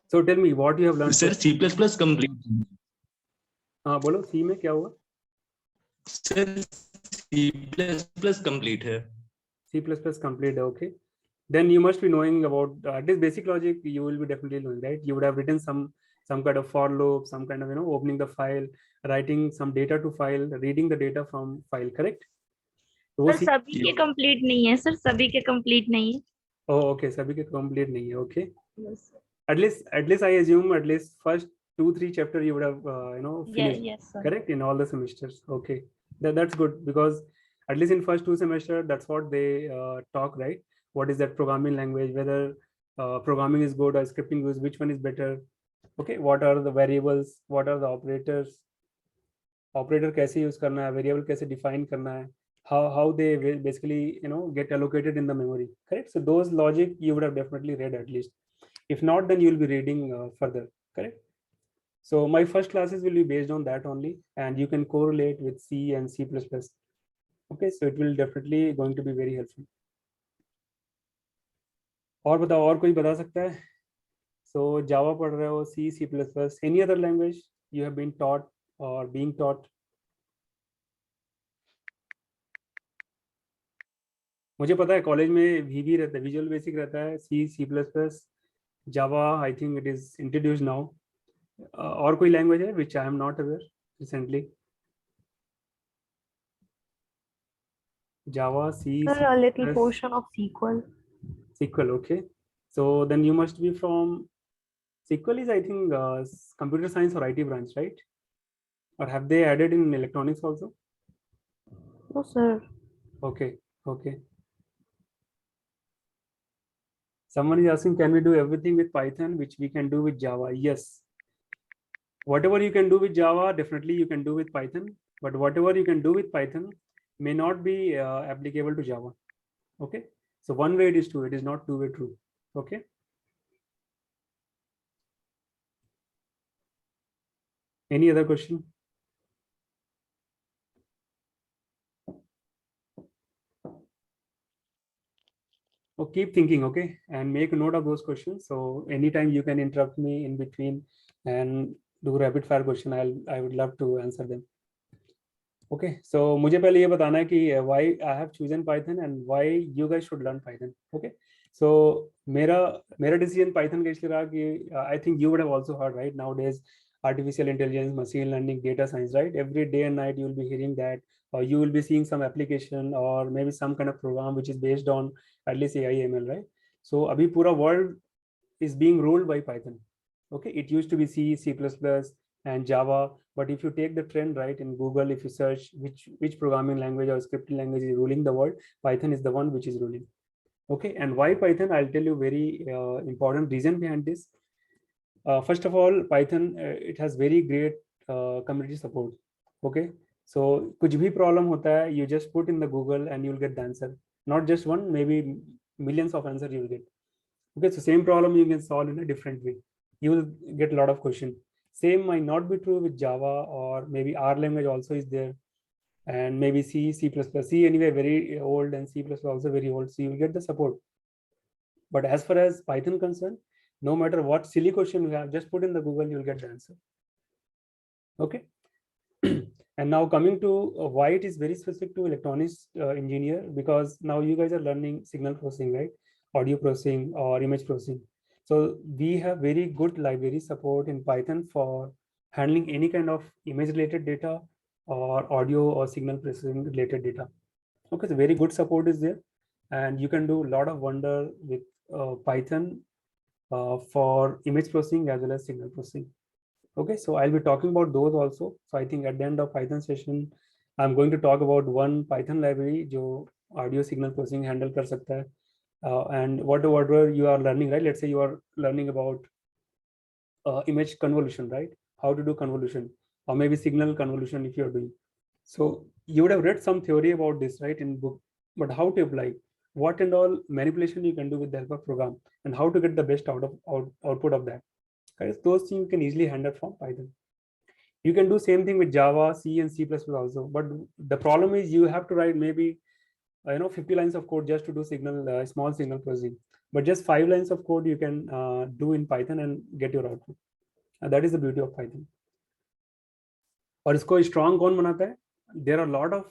So tell me what you have learned. Sir, C++ complete. हाँ बोलो, C में क्या हुआ? Sir, C++ complete है. C++ complete, okay. Then you must be knowing about at least basic logic. You will be definitely knowing, right? You would have written some kind of for loop, some kind of opening the file, writing some data to file, reading the data from file, correct? Sir सभी के complete नहीं है sir, सभी के complete नहीं है. Oh, okay, सभी के कंप्लीट नहीं है, okay. Yes. At least I assume at least first 2-3 chapter you would have finished, yes, sir. Correct, in all the semesters. Okay, that's good, because at least in first 2 semesters that's what they talk, right? What is that programming language, whether programming is good or scripting is, which one is better, okay? What are the variables, what are the operators, operator कैसे use करना है, variable कैसे define करना है, how they will basically get allocated in the memory, correct? So those logic you would have definitely read at least. If not, then you will be reading further, correct? So my first classes will be based on that only, and you can correlate with C and C++. Okay, so it will definitely going to be very helpful. और बताओ, और कोई बता सकता है? So Java पढ़ रहे हो, C, C++, any other language you have been taught or being taught? मुझे पता है कॉलेज में VB रहता है, विजुअल बेसिक रहता है, C, C++, Java, I think it is introduced now. और कोई लैंग्वेज है which I am not aware recently? Java, C, Sir, a little portion of SQL. SQL, okay. So then you must be from, SQL is I think computer science or IT branch, right? Or have they added in electronics also? No, sir. Okay, okay. Someone is asking, can we do everything with Python, which we can do with Java? Yes. Whatever you can do with Java, definitely you can do with Python. But whatever you can do with Python may not be applicable to Java. Okay. So one way it is true, it is not two-way true. Okay. Any other question? Oh, keep thinking, okay, and make a note of those questions. So anytime you can interrupt me in between and do rapid fire question, I would love to answer them. Okay, so मुझे पहले ये बताना है कि why I have chosen Python and why you guys should learn Python. Okay, so मेरा decision Python का इसलिए रहा कि I think you would have also heard, right? Nowadays, artificial intelligence, machine learning, data science, right? Every day and night you will be hearing that, or you will be seeing some application or maybe some kind of program which is based on at least AI ML, right? So अभी पूरा world is being ruled by Python. Okay, it used to be C, C++, and Java, but if you take the trend, right, in Google, if you search which programming language or scripting language is ruling the world, Python is the one which is ruling. Okay, and why Python? I'll tell you very important reason behind this. First of all, Python, it has very great community support. Okay, so कुछ भी problem होता है, you just put in the Google and you'll get the answer. Not just one, maybe millions of answers you will get. Okay, so same problem you can solve in a different way. You will get a lot of questions. Same might not be true with Java, or maybe R language also is there, and maybe C, C++. C anyway very old, and C++ also very old, so you will get the support. But as far as Python concerned, no matter what silly question you have, just put in the Google, you'll get the answer. Okay. And now coming to why it is very specific to electronics engineer, because now you guys are learning signal processing, right? Audio processing or image processing. So we have very good library support in Python for handling any kind of image related data or audio or signal processing related data. Okay, so very good support is there, and you can do a lot of wonder with Python for image processing as well as signal processing. Okay, so I'll be talking about those also. So I think at the end of Python session, I'm going to talk about one Python library जो audio signal processing handle कर सकता है. And whatever you are learning, right? Let's say you are learning about image convolution, right? How to do convolution, or maybe signal convolution if you are doing. So you would have read some theory about this, right, in book, but how to apply, what and all manipulation you can do with the help of program, and how to get the best output of that. Guys, those things you can easily handle from Python. You can do same thing with Java, C, and C++ also, but the problem is you have to write maybe 50 lines of code just to do small signal processing, but just 5 lines of code you can do in Python and get your output. That is the beauty of Python. और इसको strong कौन बनाता है? There are a lot of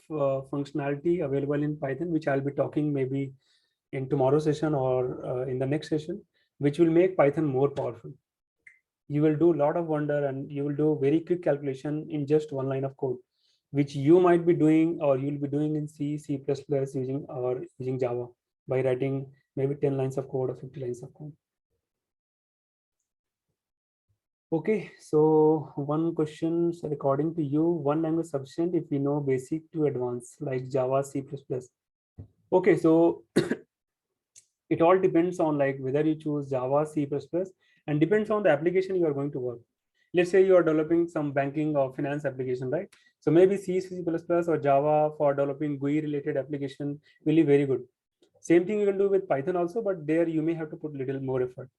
functionality available in Python, which I'll be talking maybe in tomorrow's session or in the next session, which will make Python more powerful. You will do a lot of wonder and you will do very quick calculation in just one line of code, which you might be doing or you'll be doing in C, C++ using Java by writing maybe 10 lines of code or 50 lines of code. Okay, so one question, so according to you, one language sufficient if we know basic to advanced like Java, C++. Okay, so it all depends on like whether you choose Java, C++, and depends on the application you are going to work. Let's say you are developing some banking or finance application, right? So maybe C, C++ or Java for developing GUI related application will be very good. Same thing you will do with Python also, but there you may have to put little more effort.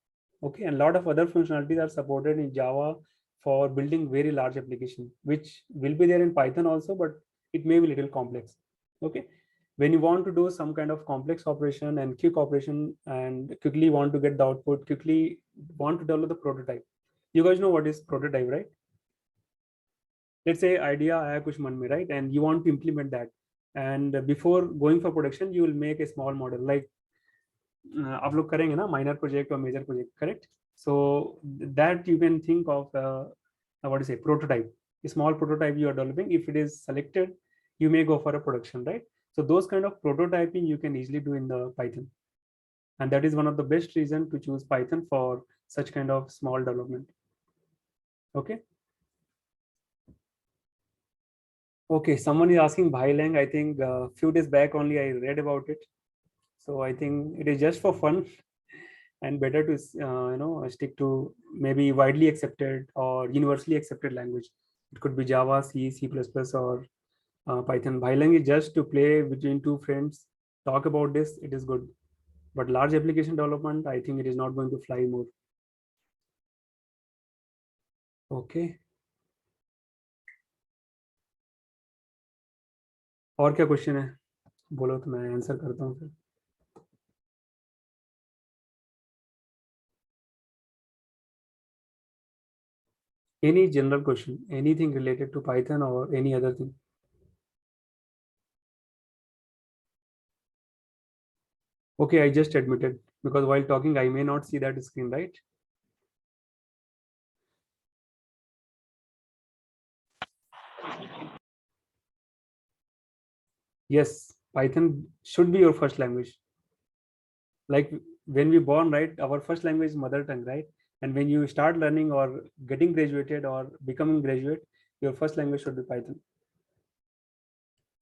Okay, and a lot of other functionalities are supported in Java for building very large application, which will be there in Python also, but it may be little complex. Okay, when you want to do some kind of complex operation and quick operation and quickly want to get the output, quickly want to develop the prototype. You guys know what is prototype, right? Let's say idea aaya kuch man mein, right? And you want to implement that. And before going for production, you will make a small model like आप लोग करेंगे ना minor project or major project, correct? So that you can think of what is a prototype, a small prototype you are developing. If it is selected, you may go for a production, right? So those kind of prototyping you can easily do in the Python, and that is one of the best reason to choose Python for such kind of small development. Okay. Okay, someone is asking Bhailang. I think few days back only I read about it. So I think it is just for fun and better to stick to maybe widely accepted or universally accepted language. It could be Java, C, C++ or Python. Bhailang is just to play between two friends, talk about this, it is good. But large application development, I think it is not going to fly more. Okay. और क्या question है बोलो तो मैं answer करता हूँ फिर. Any general question, anything related to Python or any other thing? Okay, I just admitted because while talking I may not see that screen, right? Yes, Python should be your first language. Like when we born, right, our first language is mother tongue, right? And when you start learning or getting graduated or becoming graduate, your first language should be Python.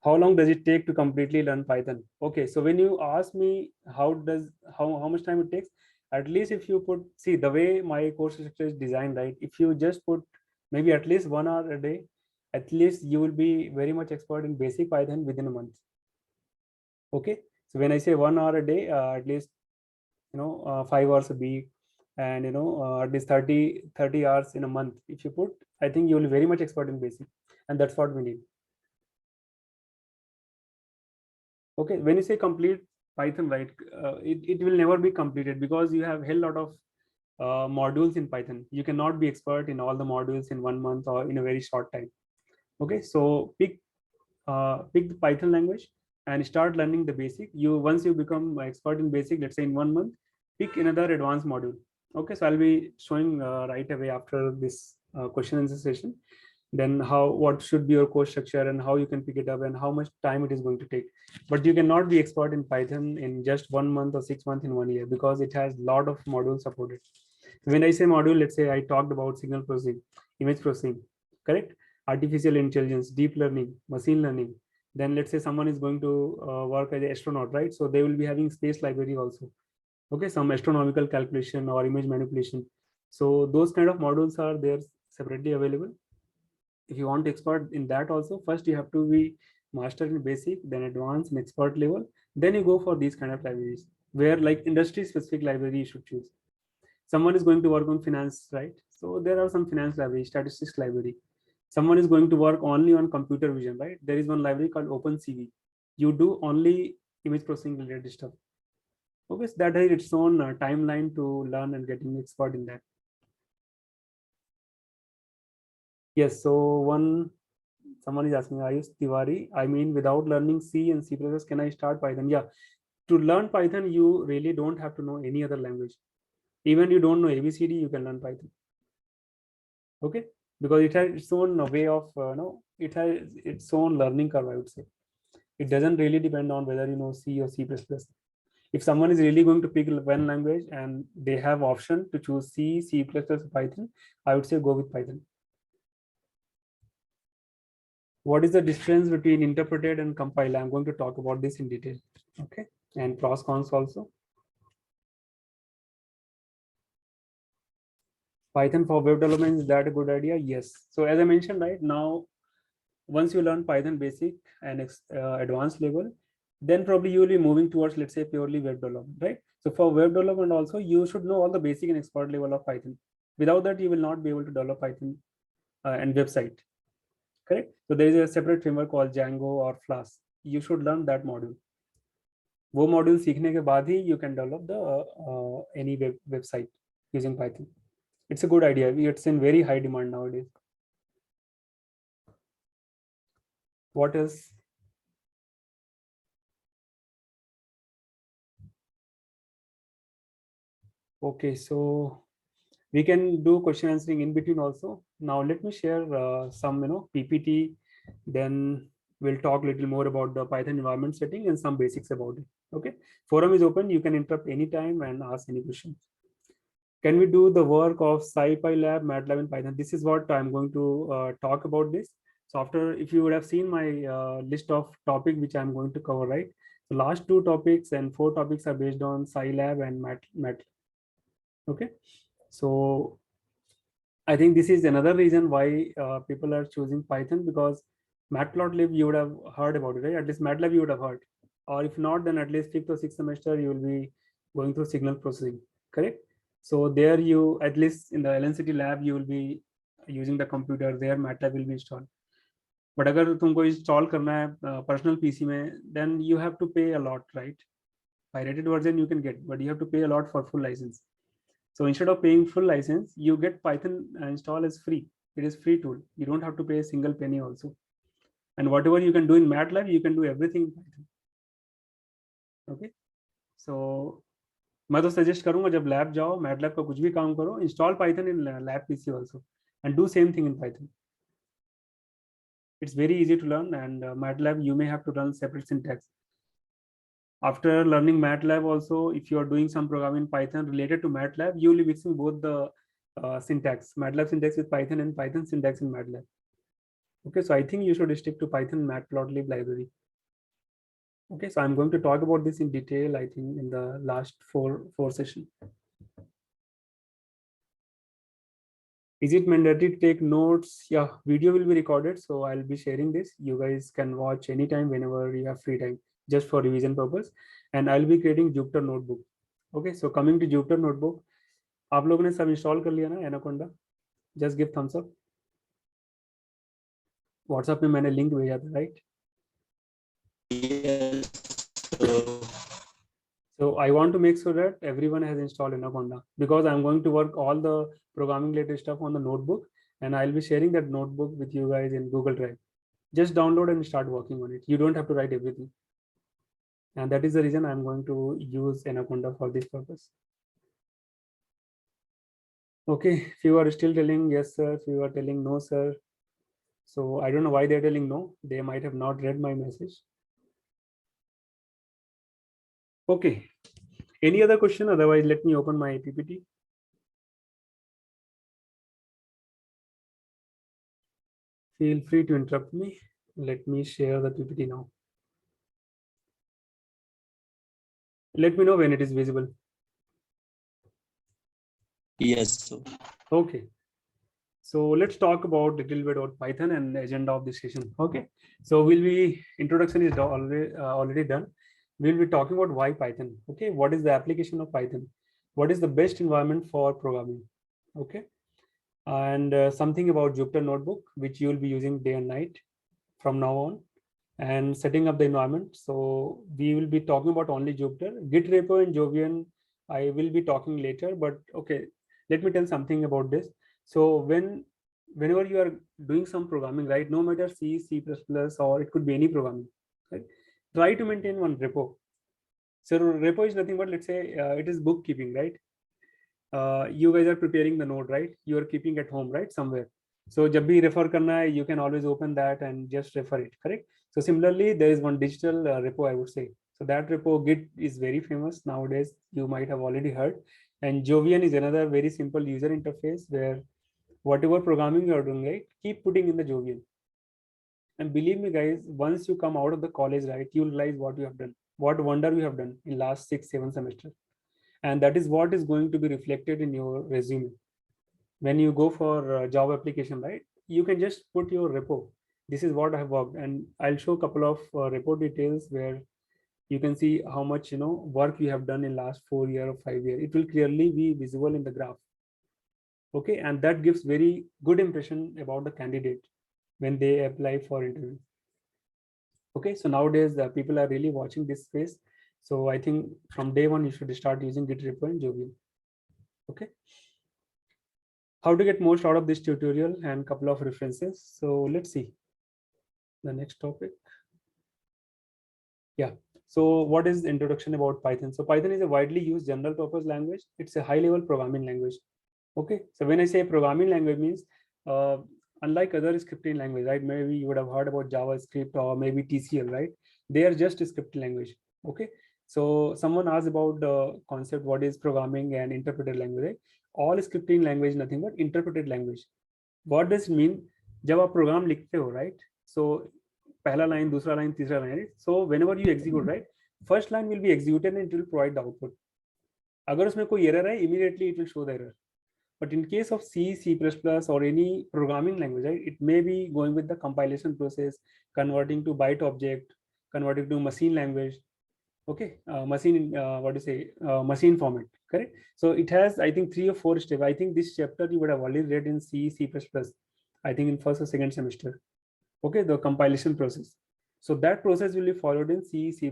How long does it take to completely learn Python? Okay, so when you ask me how much time it takes, at least if you put, see the way my course structure is designed, right? If you just put maybe at least 1 hour a day, at least you will be very much expert in basic Python within a month. Okay, so when I say 1 hour a day, at least 5 hours a week, and at least 30 hours in a month, if you put, I think you will be very much expert in basic, and that's what we need. Okay, when you say complete Python, right, it will never be completed because you have a hell lot of modules in Python. You cannot be expert in all the modules in 1 month or in a very short time. Okay, so pick the Python language and start learning the basic. Once you become expert in basic, let's say in 1 month, pick another advanced module. Okay, so I'll be showing right away after this question answer session, then what should be your course structure and how you can pick it up and how much time it is going to take. But you cannot be expert in Python in just 1 month or 6 months in 1 year because it has a lot of modules supported. When I say module, let's say I talked about signal processing, image processing, correct? Artificial intelligence, deep learning, machine learning. Then let's say someone is going to work as an astronaut, right? So they will be having space library also. Okay, some astronomical calculation or image manipulation. So those kind of modules are there separately available. If you want to expert in that also, first you have to be master in basic, then advanced and expert level. Then you go for these kind of libraries where like industry specific library you should choose. Someone is going to work on finance, right? So there are some finance library, statistics library. Someone is going to work only on computer vision, right? There is one library called OpenCV. You do only image processing related stuff. Okay, so that has its own timeline to learn and getting expert in that. Yes, so someone is asking, Ayush Tiwari, I mean, without learning C and C++, can I start Python? Yeah, to learn Python, you really don't have to know any other language. Even you don't know ABCD, you can learn Python. Okay, because it has its own way of, it has its own learning curve, I would say. It doesn't really depend on whether you know C or C++. If someone is really going to pick one language and they have option to choose C, C++, Python, I would say go with Python. What is the difference between interpreted and compile? I'm going to talk about this in detail. Okay, and pros cons also. Python for web development, is that a good idea? Yes. So as I mentioned, right now, once you learn Python basic and advanced level, then probably you will be moving towards, let's say, purely web development, right? So for web development also, you should know all the basic and expert level of Python. Without that, you will not be able to develop Python and website. Correct. So there is a separate framework called Django or Flask. You should learn that module. वो module सीखने के बाद ही you can develop the any website using Python. It's a good idea. It's in very high demand nowadays. What else? Okay, so we can do question answering in between also. Now let me share some PPT. Then we'll talk a little more about the Python environment setting and some basics about it. Okay, forum is open. You can interrupt anytime and ask any questions. Can we do the work of SciPy Lab, MATLAB and Python? This is what I'm going to talk about this. So after, if you would have seen my list of topics which I'm going to cover, right? The last 2 topics and 4 topics are based on Scilab and MATLAB. Okay, so I think this is another reason why people are choosing Python, because Matplotlib you would have heard about it, right? At least MATLAB you would have heard, or if not, then at least 5th or 6th semester you will be going through signal processing, correct? So there you, at least in the LNCT lab, you will be using the computer. There MATLAB will be installed. But अगर तुमको install करना है personal PC में, then you have to pay a lot, right? Pirated version you can get, but you have to pay a lot for full license. So instead of paying full license, you get Python install as free. It is free tool. You don't have to pay a single penny also. And whatever you can do in MATLAB, you can do everything in Python. Okay. So मैं तो suggest करूंगा जब lab जाओ, MATLAB का कुछ भी काम करो, install Python in lab PC also and do same thing in Python. It's very easy to learn, and MATLAB you may have to run separate syntax. After learning MATLAB also, if you are doing some programming in Python related to MATLAB, you will be mixing both the syntax, MATLAB syntax with Python and Python syntax in MATLAB. Okay, so I think you should stick to Python Matplotlib library. Okay, so I'm going to talk about this in detail, I think, in the last four session. Is it mandatory to take notes? Yeah, video will be recorded, so I'll be sharing this. You guys can watch anytime whenever you have free time, just for revision purpose. And I'll be creating Jupyter Notebook. Okay, so coming to Jupyter Notebook, आप लोगों ने सब install कर लिया ना anaconda? Just give thumbs up. WhatsApp में मैंने link भेजा था, right? Yes. So I want to make sure that everyone has installed Anaconda, because I'm going to work all the programming related stuff on the notebook, and I'll be sharing that notebook with you guys in Google Drive. Just download and start working on it. You don't have to write everything. And that is the reason I'm going to use Anaconda for this purpose. Okay, if you are still telling yes, sir, if you are telling no, sir. So I don't know why they're telling no. They might have not read my message. Okay, any other question? Otherwise, let me open my PPT. Feel free to interrupt me. Let me share the PPT now. Let me know when it is visible. Yes, sir. Okay. So let's talk about a little bit about Python and the agenda of this session. Okay. So introduction is already done. We'll be talking about why Python. Okay. What is the application of Python? What is the best environment for programming? Okay. And something about Jupyter Notebook, which you will be using day and night from now on. and setting up the environment. So we will be talking about only Jupyter. Git repo and Jovian, I will be talking later, but okay, let me tell something about this. So whenever you are doing some programming, right, no matter C, C++, or it could be any programming, right, try to maintain one repo. So repo is nothing but, let's say, it is bookkeeping, right? You guys are preparing the node, right? You are keeping at home, right, somewhere. So jab bhi refer karna hai, you can always open that and just refer it, correct? So similarly, there is one digital repo, I would say. So that repo, Git, is very famous nowadays. You might have already heard. And Jovian is another very simple user interface where whatever programming you are doing, right, keep putting in the Jovian. And believe me, guys, once you come out of the college, right, you realize what you have done, what wonder you have done in last 6-7 semesters. And that is what is going to be reflected in your resume. When you go for a job application, right, you can just put your repo. This is what I have worked, and I'll show a couple of repo details where you can see how much work you have done in last 4 year or 5 year. It will clearly be visible in the graph. Okay, and that gives very good impression about the candidate when they apply for interview. Okay, so nowadays the people are really watching this space. So I think from day one you should start using Git repo and Jovial. Okay, how to get most out of this tutorial and couple of references. So let's see the next topic. Yeah, so what is the introduction about Python? So Python is a widely used general purpose language. It's a high level programming language. Okay, so when I say programming language means unlike other scripting language, right? Maybe you would have heard about JavaScript or maybe TCL, right? They are just a scripting language. Okay, so someone asked about the concept, what is programming and interpreted language, right? All scripting language nothing but interpreted language. What does it mean? जब आप program लिखते हो, right? So पहला line, दूसरा line, तीसरा line, right? So whenever you execute, right, first line will be executed and it will provide the output. अगर उसमें कोई error है, immediately it will show the error. But in case of C, C++ or any programming language, right, it may be going with the compilation process, converting to byte object, converting to machine language. Okay, machine, what do you say, machine format, correct? So it has, I think, 3 or 4 steps. I think this chapter you would have already read in C, C++, I think in first or second semester. Okay, the compilation process. So that process will be followed in C, C++.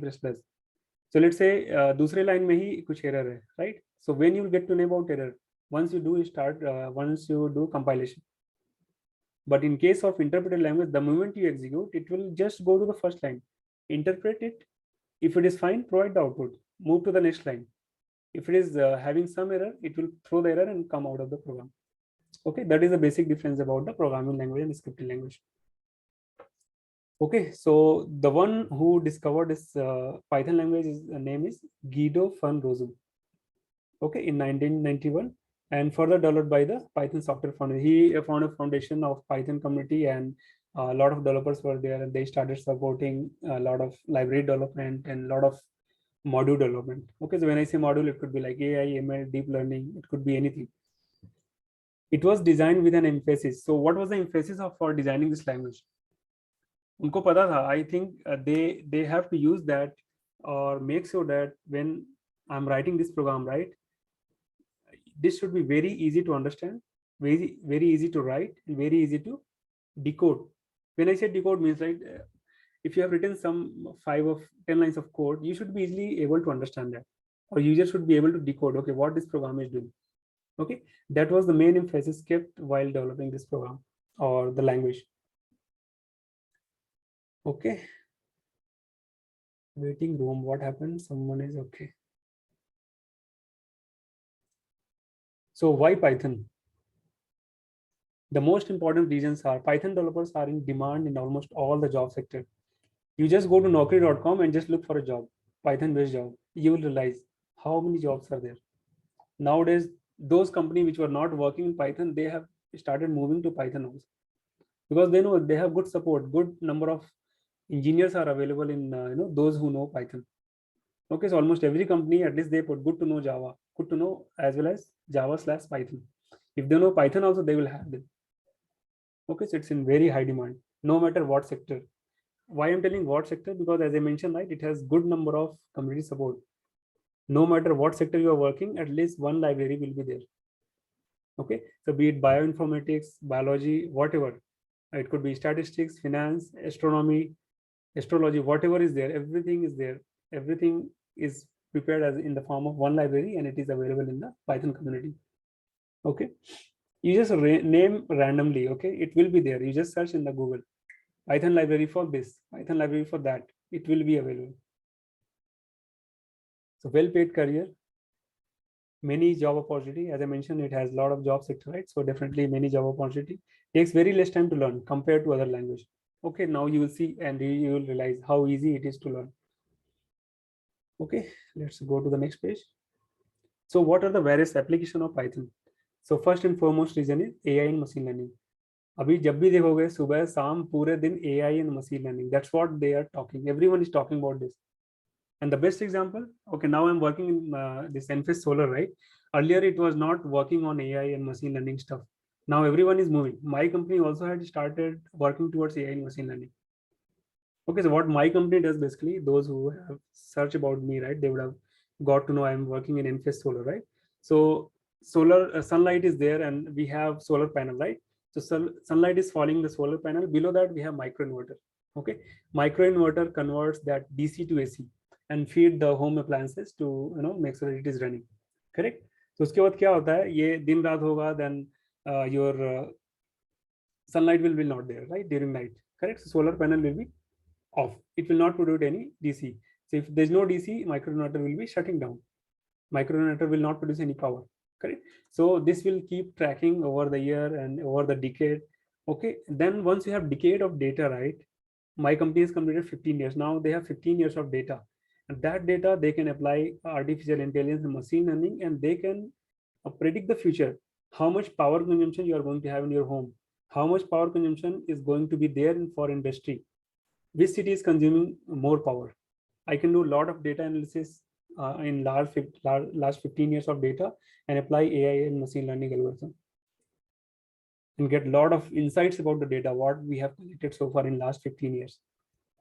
So let's say दूसरे line में ही कुछ error है, right? So when you will get to know about error, once you do compilation. But in case of interpreted language, the moment you execute, it will just go to the first line, interpret it. If it is fine, provide the output, move to the next line. If it is having some error, it will throw the error and come out of the program. Okay, that is the basic difference about the programming language and scripting language. Okay, so the one who discovered this Python language name is Guido van Rossum. Okay, in 1991, and further developed by the Python Software Foundation. He founded a foundation of Python community, and a lot of developers were there, and they started supporting a lot of library development and a lot of module development. Okay, so when I say module, it could be like AI, ML, deep learning, it could be anything. It was designed with an emphasis. So what was the emphasis of for designing this language? उनको पता था, I think they have to use that or make sure that when I'm writing this program, right, this should be very easy to understand, very easy to write, and very easy to decode. When I say decode means, right, if you have written some 5 or 10 lines of code, you should be easily able to understand that, or user should be able to decode, okay, what this program is doing. Okay, that was the main emphasis kept while developing this program or the language. Okay, waiting room, what happened? Someone is okay. So why Python? The most important reasons are Python developers are in demand in almost all the job sector. You just go to naukri.com and just look for a job, Python based job. You will realize how many jobs are there. Nowadays, those companies which were not working in Python, they have started moving to Python also, because they know they have good support, good number of engineers are available in those who know Python. Okay, so almost every company, at least they put good to know Java, good to know as well as Java/Python. If they know Python also, they will have them. Okay, so it's in very high demand, no matter what sector. Why I'm telling what sector? Because as I mentioned, right, it has good number of community support. No matter what sector you are working, at least one library will be there. Okay, so be it bioinformatics, biology, whatever. It could be statistics, finance, astronomy, astrology, whatever is there, everything is there. Everything is prepared as in the form of one library, and it is available in the Python community. Okay, you just name randomly. Okay, it will be there. You just search in the Google Python library for this, Python library for that. It will be available. So well-paid career, many job opportunity. As I mentioned, it has a lot of job sector, right? So definitely many job opportunity. Takes very less time to learn compared to other language. Okay, now you will see and you will realize how easy it is to learn. Okay, let's go to the next page. So what are the various application of Python? So first and foremost reason is AI and machine learning. अभी जब भी देखोगे सुबह शाम पूरे दिन AI and machine learning. That's what they are talking. Everyone is talking about this. And the best example, okay, now I'm working in this Enphase Solar, right? Earlier it was not working on AI and machine learning stuff. Now everyone is moving. My company also had started working towards AI and machine learning. Okay, so what my company does basically, those who have searched about me, right, they would have got to know I'm working in Enphase Solar, right? So solar sunlight is there, and we have solar panel, right? So sunlight is falling the solar panel. Below that we have microinverter. Okay, microinverter converts that DC to AC and feed the home appliances to make sure that it is running. Correct? So उसके बाद क्या होता है, ये दिन रात होगा, then your sunlight will be not there, right, during night. Correct? So solar panel will be off. It will not produce any DC. So if there's no DC, microinverter will be shutting down. Microinverter will not produce any power. Correct? So this will keep tracking over the year and over the decade. Okay, then once you have decade of data, right, my company has completed 15 years. Now they have 15 years of data, and that data they can apply artificial intelligence and machine learning, and they can predict the future. How much power consumption you are going to have in your home, how much power consumption is going to be there for industry, which city is consuming more power. I can do a lot of data analysis in last 15 years of data and apply AI and machine learning algorithm and get a lot of insights about the data, what we have collected so far in last 15 years.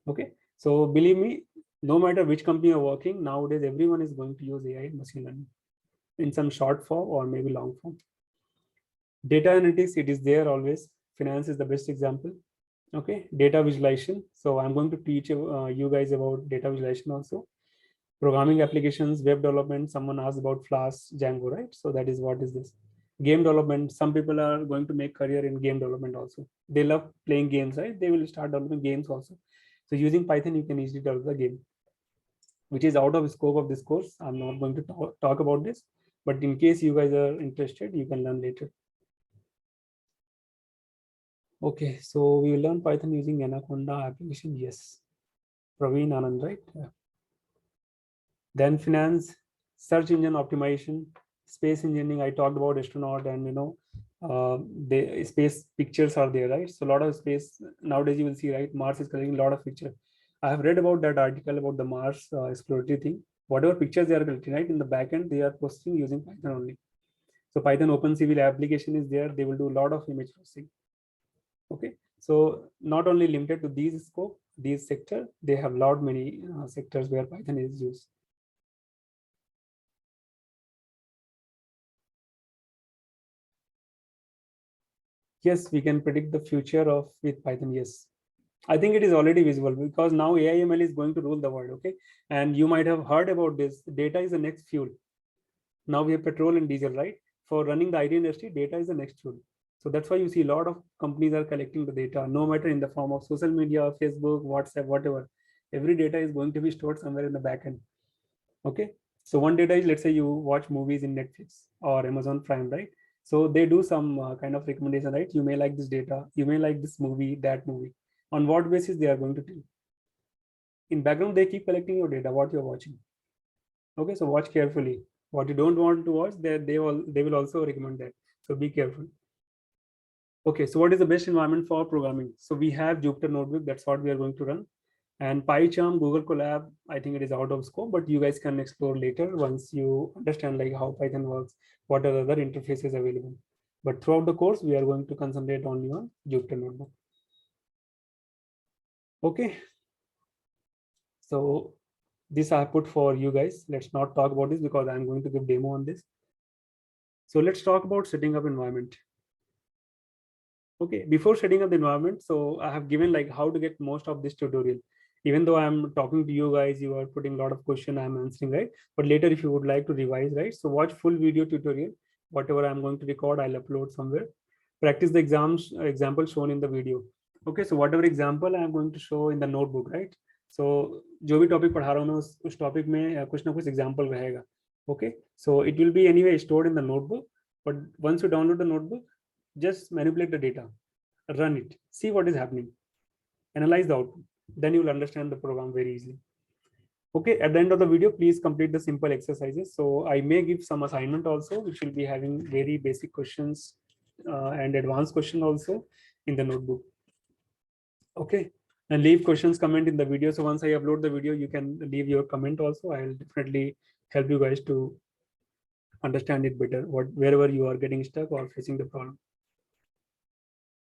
Okay, so believe me, no matter which company you're working, nowadays everyone is going to use AI and machine learning in some short form or maybe long form. Data analytics, it is there always. Finance is the best example. Okay, data visualization. So I'm going to teach you guys about data visualization also. Programming applications, web development. Someone asked about Flask, Django, right? So that is what is this. Game development. Some people are going to make career in game development also. They love playing games, right? They will start developing games also. So using Python, you can easily develop the game, which is out of scope of this course. I'm not going to talk about this, but in case you guys are interested, you can learn later. Okay, so we will learn Python using Anaconda application. Yes, Praveen Anand, right? Yeah. Then finance, search engine optimization, space engineering. I talked about astronaut, and the space pictures are there, right? So a lot of space nowadays you will see, right? Mars is collecting a lot of pictures. I have read about that article about the Mars exploratory thing. Whatever pictures they are collecting, right, in the backend, they are processing using Python only. So Python OpenCV application is there. They will do a lot of image processing. Okay, so not only limited to these scope, these sector, they have lot many sectors where Python is used. Yes, we can predict the future of with Python. Yes, I think it is already visible because now AI/ML is going to rule the world. Okay, and you might have heard about this. Data is the next fuel. Now we have petrol and diesel, right? For running the IT industry, data is the next fuel. So that's why you see a lot of companies are collecting the data, no matter in the form of social media, Facebook, WhatsApp, whatever. Every data is going to be stored somewhere in the backend. Okay. So one data is, let's say you watch movies in Netflix or Amazon Prime, right? So they do some kind of recommendation, right? You may like this data, you may like this movie, that movie. On what basis they are going to tell? In background, they keep collecting your data, what you're watching. Okay, so watch carefully. What you don't want to watch, they will also recommend that. So be careful. Okay, so what is the best environment for programming? So we have Jupyter Notebook. That's what we are going to run. And PyCharm, Google Colab, I think it is out of scope, but you guys can explore later once you understand like how Python works, what are the other interfaces available. But throughout the course, we are going to concentrate only on Jupyter Notebook. Okay. So this I put for you guys. Let's not talk about this because I'm going to give demo on this. So let's talk about setting up environment. Okay, before setting up the environment, so I have given like how to get most of this tutorial. Even though I'm talking to you guys, you are putting a lot of question I'm answering, right? But later, if you would like to revise, right? So watch full video tutorial. Whatever I'm going to record, I'll upload somewhere. Practice the example shown in the video. Okay, so whatever example I'm going to show in the notebook, right? So जो भी topic पढ़ा रहा हूँ मैं उस topic में कुछ ना कुछ example रहेगा. Okay, so it will be anyway stored in the notebook. But once you download the notebook, just manipulate the data, run it, see what is happening, analyze the output. Then you will understand the program very easily. Okay, at the end of the video, please complete the simple exercises. So I may give some assignment also, which will be having very basic questions and advanced question also in the notebook. Okay, and leave questions, comment in the video. So once I upload the video, you can leave your comment also. I will definitely help you guys to understand it better, wherever you are getting stuck or facing the problem.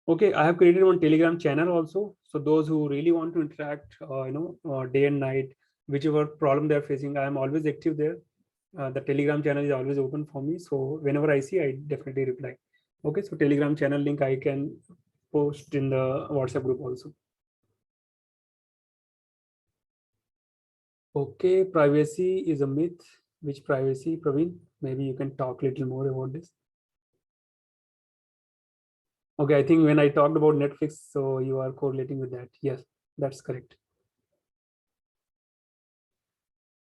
Okay, I have created one Telegram channel also. So those who really want to interact, day and night, whichever problem they're facing, I am always active there. The Telegram channel is always open for me. So whenever I see, I definitely reply. Okay, so Telegram channel link I can post in the WhatsApp group also. Okay, privacy is a myth. Which privacy, Praveen? Maybe you can talk a little more about this. Okay, I think when I talked about Netflix, so you are correlating with that. Yes, that's correct.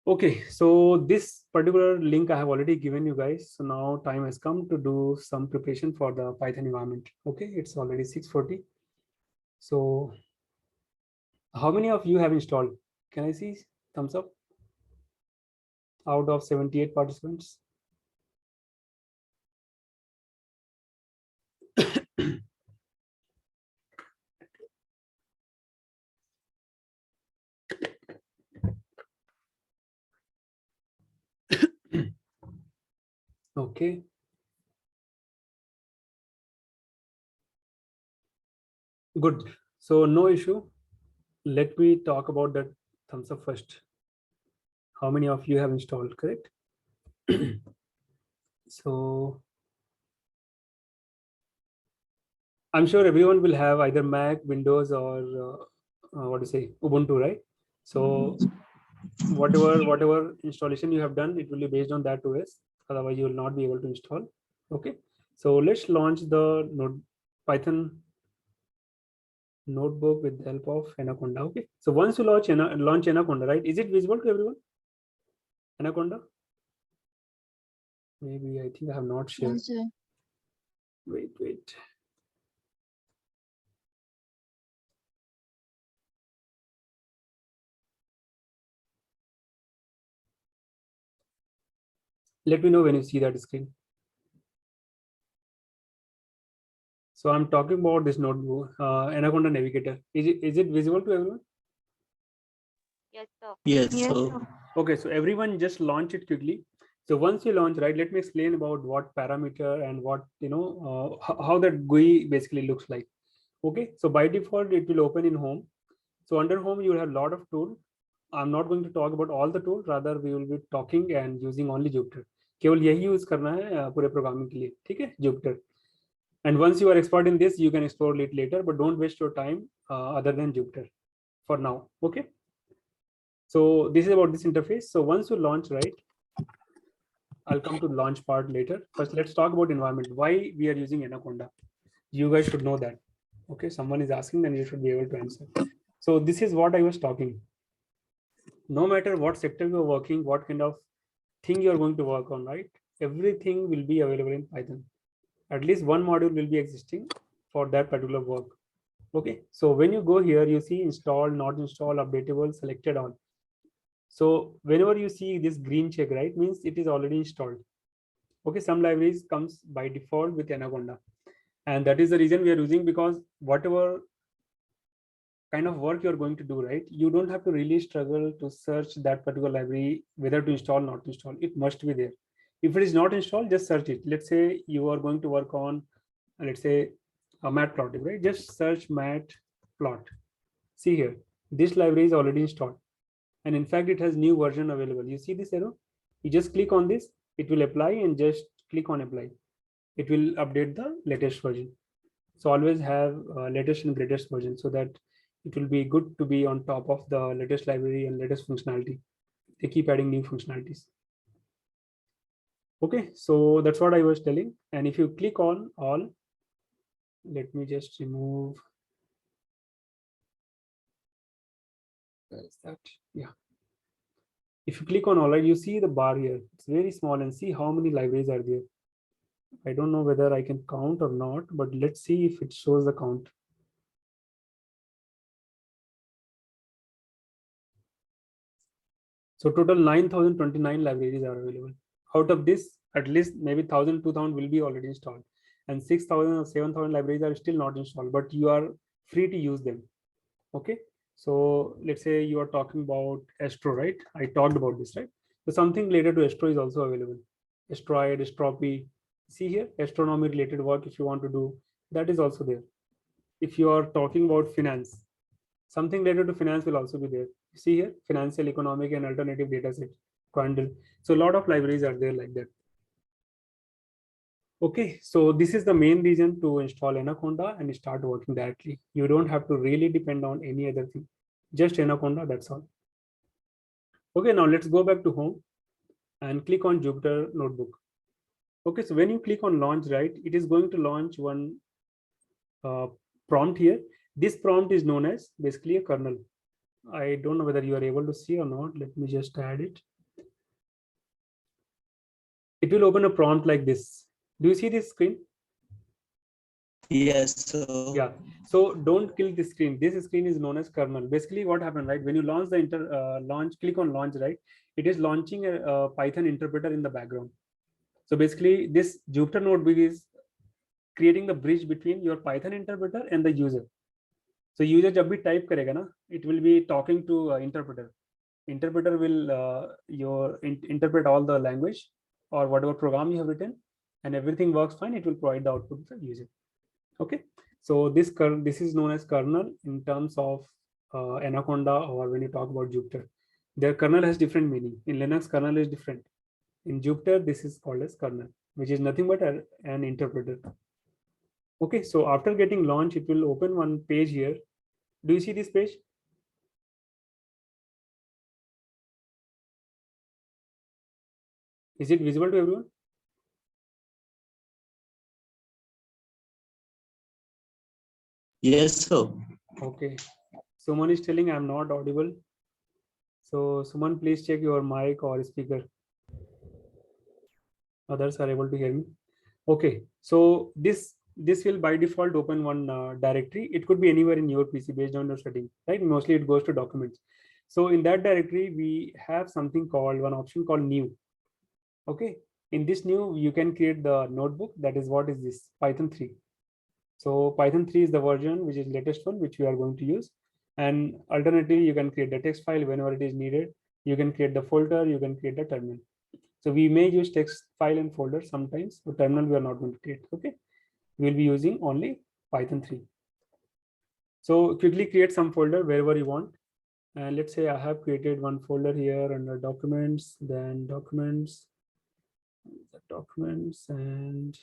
Okay, so this particular link I have already given you guys. So now time has come to do some preparation for the Python environment. Okay, it's already 6:40. So how many of you have installed? Can I see thumbs up? Out of 78 participants. Okay. Good. So no issue. Let me talk about that thumbs up first. How many of you have installed, correct? So I'm sure everyone will have either Mac, Windows, or what to say, Ubuntu, right? So whatever installation you have done, it will be based on that OS. Otherwise, you will not be able to install. Okay. So let's launch the Python notebook with the help of Anaconda. Okay. So once you launch Anaconda, right? Is it visible to everyone? Anaconda? Maybe I think I have not shared. Yes, sir. Wait. Let me know when you see that screen. So I'm talking about this notebook, Anaconda Navigator. Is it visible to everyone? Yes, sir. Yes, Yes, so sir. Okay, so everyone just launch it quickly. So once you launch, right, let me explain about what parameter and what, how that GUI basically looks like. Okay, so by default, it will open in home. So under home, you will have a lot of tools. I'm not going to talk about all the tools. Rather, we will be talking and using only Jupyter. केवल यही use करना है पूरे programming के लिए, ठीक है, Jupyter. And once you are expert in this, you can explore it later, but don't waste your time other than Jupyter for now. Okay. So this is about this interface. So once you launch, right, I'll come to launch part later. First, let's talk about environment. Why we are using Anaconda. You guys should know that. Okay, someone is asking, then you should be able to answer. So this is what I was talking. No matter what sector you're working, what kind of thing you're going to work on, right? Everything will be available in Python. At least one module will be existing for that particular work. Okay, so when you go here, you see install, not install, updatable, selected all. So whenever you see this green check, right, means it is already installed. Okay, some libraries comes by default with Anaconda. And that is the reason we are using, because whatever kind of work you're going to do, right, you don't have to really struggle to search that particular library, whether to install, not to install. It must be there. If it is not installed, just search it. Let's say you are going to work on, let's say, a matplotlib, right? Just search matplot. See here, this library is already installed. And in fact, it has new version available. You see this arrow? You just click on this, it will apply, and just click on apply. It will update the latest version. So always have latest and greatest version, so that it will be good to be on top of the latest library and latest functionality. They keep adding new functionalities. Okay, so that's what I was telling. And if you click on all, let me just remove. Where is that? Yeah. If you click on all, right, you see the bar here. It's very small, and see how many libraries are there. I don't know whether I can count or not, but let's see if it shows the count. So total 9,029 libraries are available. Out of this, at least maybe 1,000, 2,000 will be already installed, and 6,000 or 7,000 libraries are still not installed, but you are free to use them. Okay, so let's say you are talking about Astro, right? I talked about this, right? So something related to Astro is also available. Asteroid, Astropy. See here, astronomy related work if you want to do, that is also there. If you are talking about finance, something related to finance will also be there. You see here, financial, economic, and alternative data set, Quandle. So a lot of libraries are there like that. Okay, so this is the main reason to install Anaconda and start working directly. You don't have to really depend on any other thing. Just Anaconda, that's all. Okay, now let's go back to home and click on Jupyter Notebook. Okay, so when you click on launch, right, it is going to launch one prompt here. This prompt is known as basically a kernel. I don't know whether you are able to see or not. Let me just add it. It will open a prompt like this. Do you see this screen? Yes, so Yeah. So don't kill this screen. This screen is known as kernel. Basically, what happened, right? When you launch the launch, click on launch, right? It is launching a Python interpreter in the background. So basically, this Jupyter Notebook is creating the bridge between your Python interpreter and the user. So user जब भी type करेगा ना, it will be talking to interpreter. Interpreter will interpret all the language or whatever program you have written, and everything works fine. It will provide the output to the user. Okay, so this is known as kernel in terms of Anaconda, or when you talk about Jupyter. Their kernel has different meaning. In Linux, kernel is different. In Jupyter, this is called as kernel, which is nothing but an interpreter. Okay, so after getting launched, it will open one page here. Do you see this page? Is it visible to everyone? yes, sir. Okay. Suman is telling I'm not audible. So Suman, please check your mic or speaker. Others are able to hear me. Okay. So this will by default open one directory. It could be anywhere in your PC based on your setting, right? Mostly it goes to documents. So in that directory, we have something called one option called new. Okay. In this new, you can create the notebook. That is what is this Python 3. So Python 3 is the version which is latest one, which we are going to use. And alternatively, you can create the text file whenever it is needed. You can create the folder, you can create the terminal. So we may use text file and folder sometimes, but terminal we are not going to create. Okay, we'll be using only Python 3. So quickly create some folder wherever you want. And let's say I have created one folder here under documents, then documents, and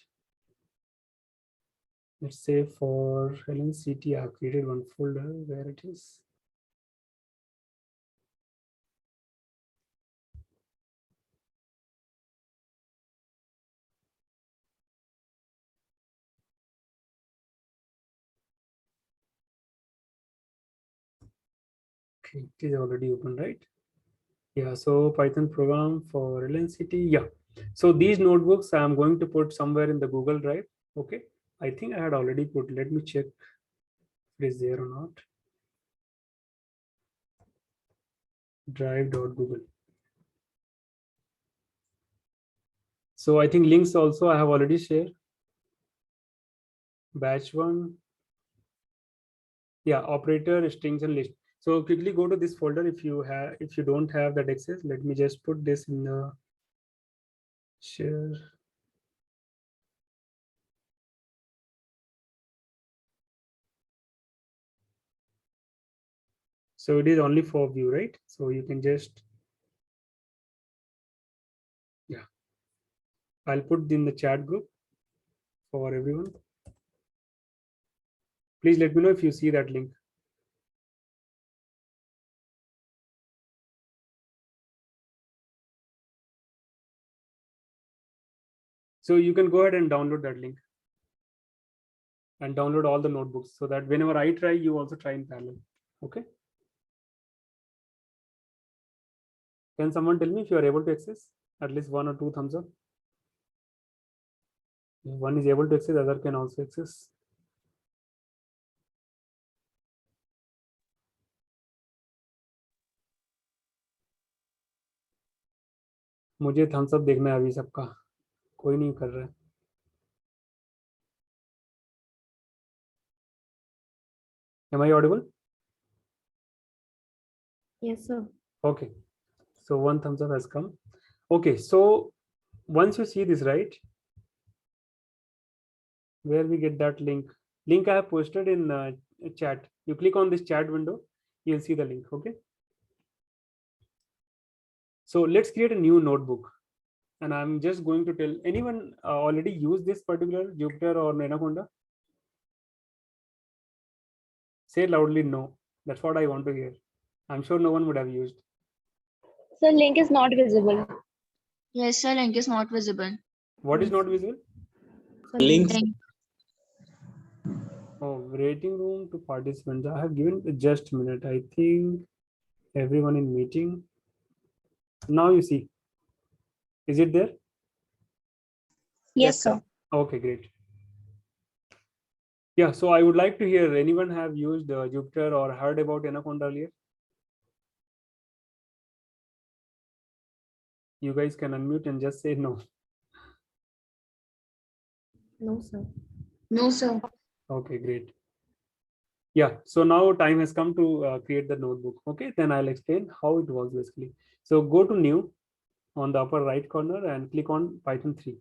let's say for LNCT, I've created one folder where it is. Okay, it is already open, right? Yeah, so Python program for LNCT. Yeah, so these notebooks I'm going to put somewhere in the Google Drive. Okay, I think I had already put. Let me check if it is there or not. Drive.google. So I think links also I have already shared. Batch one. Yeah, operator, strings, and list. So quickly go to this folder if you don't have that access. Let me just put this in the share. So it is only for view, right? So you can just, yeah, I'll put in the chat group for everyone. Please let me know if you see that link. So you can go ahead and download that link and download all the notebooks so that whenever I try, you also try in parallel. Okay. Can someone tell me if you are able to access? At least 1 or 2 thumbs up. If one is able to access, other can also access. मुझे Thums up देखना है अभी सबका, कोई नहीं कर रहा है. Am I audible? Yes, sir. Okay. So 1 thumbs up has come. Okay. So once you see this, right, where we get that link? Link I have posted in chat. You click on this chat window, you'll see the link. Okay. So let's create a new notebook. And I'm just going to tell anyone already use this particular Jupyter or Anaconda? Say loudly no. That's what I want to hear. I'm sure no one would have used. Sir, link is not visible. Yes, sir, link is not visible. What is not visible? Links. Oh, waiting room to participants. I have given just a minute. I think everyone in meeting. Now you see. Is it there? Yes, sir. Okay, great. Yeah, so I would like to hear anyone have used Jupyter or heard about Anaconda earlier? You guys can unmute and just say no. No, sir. No, sir. Okay, great. Yeah, so now time has come to create the notebook. Okay, then I'll explain how it works basically. So go to new on the upper right corner and click on Python 3.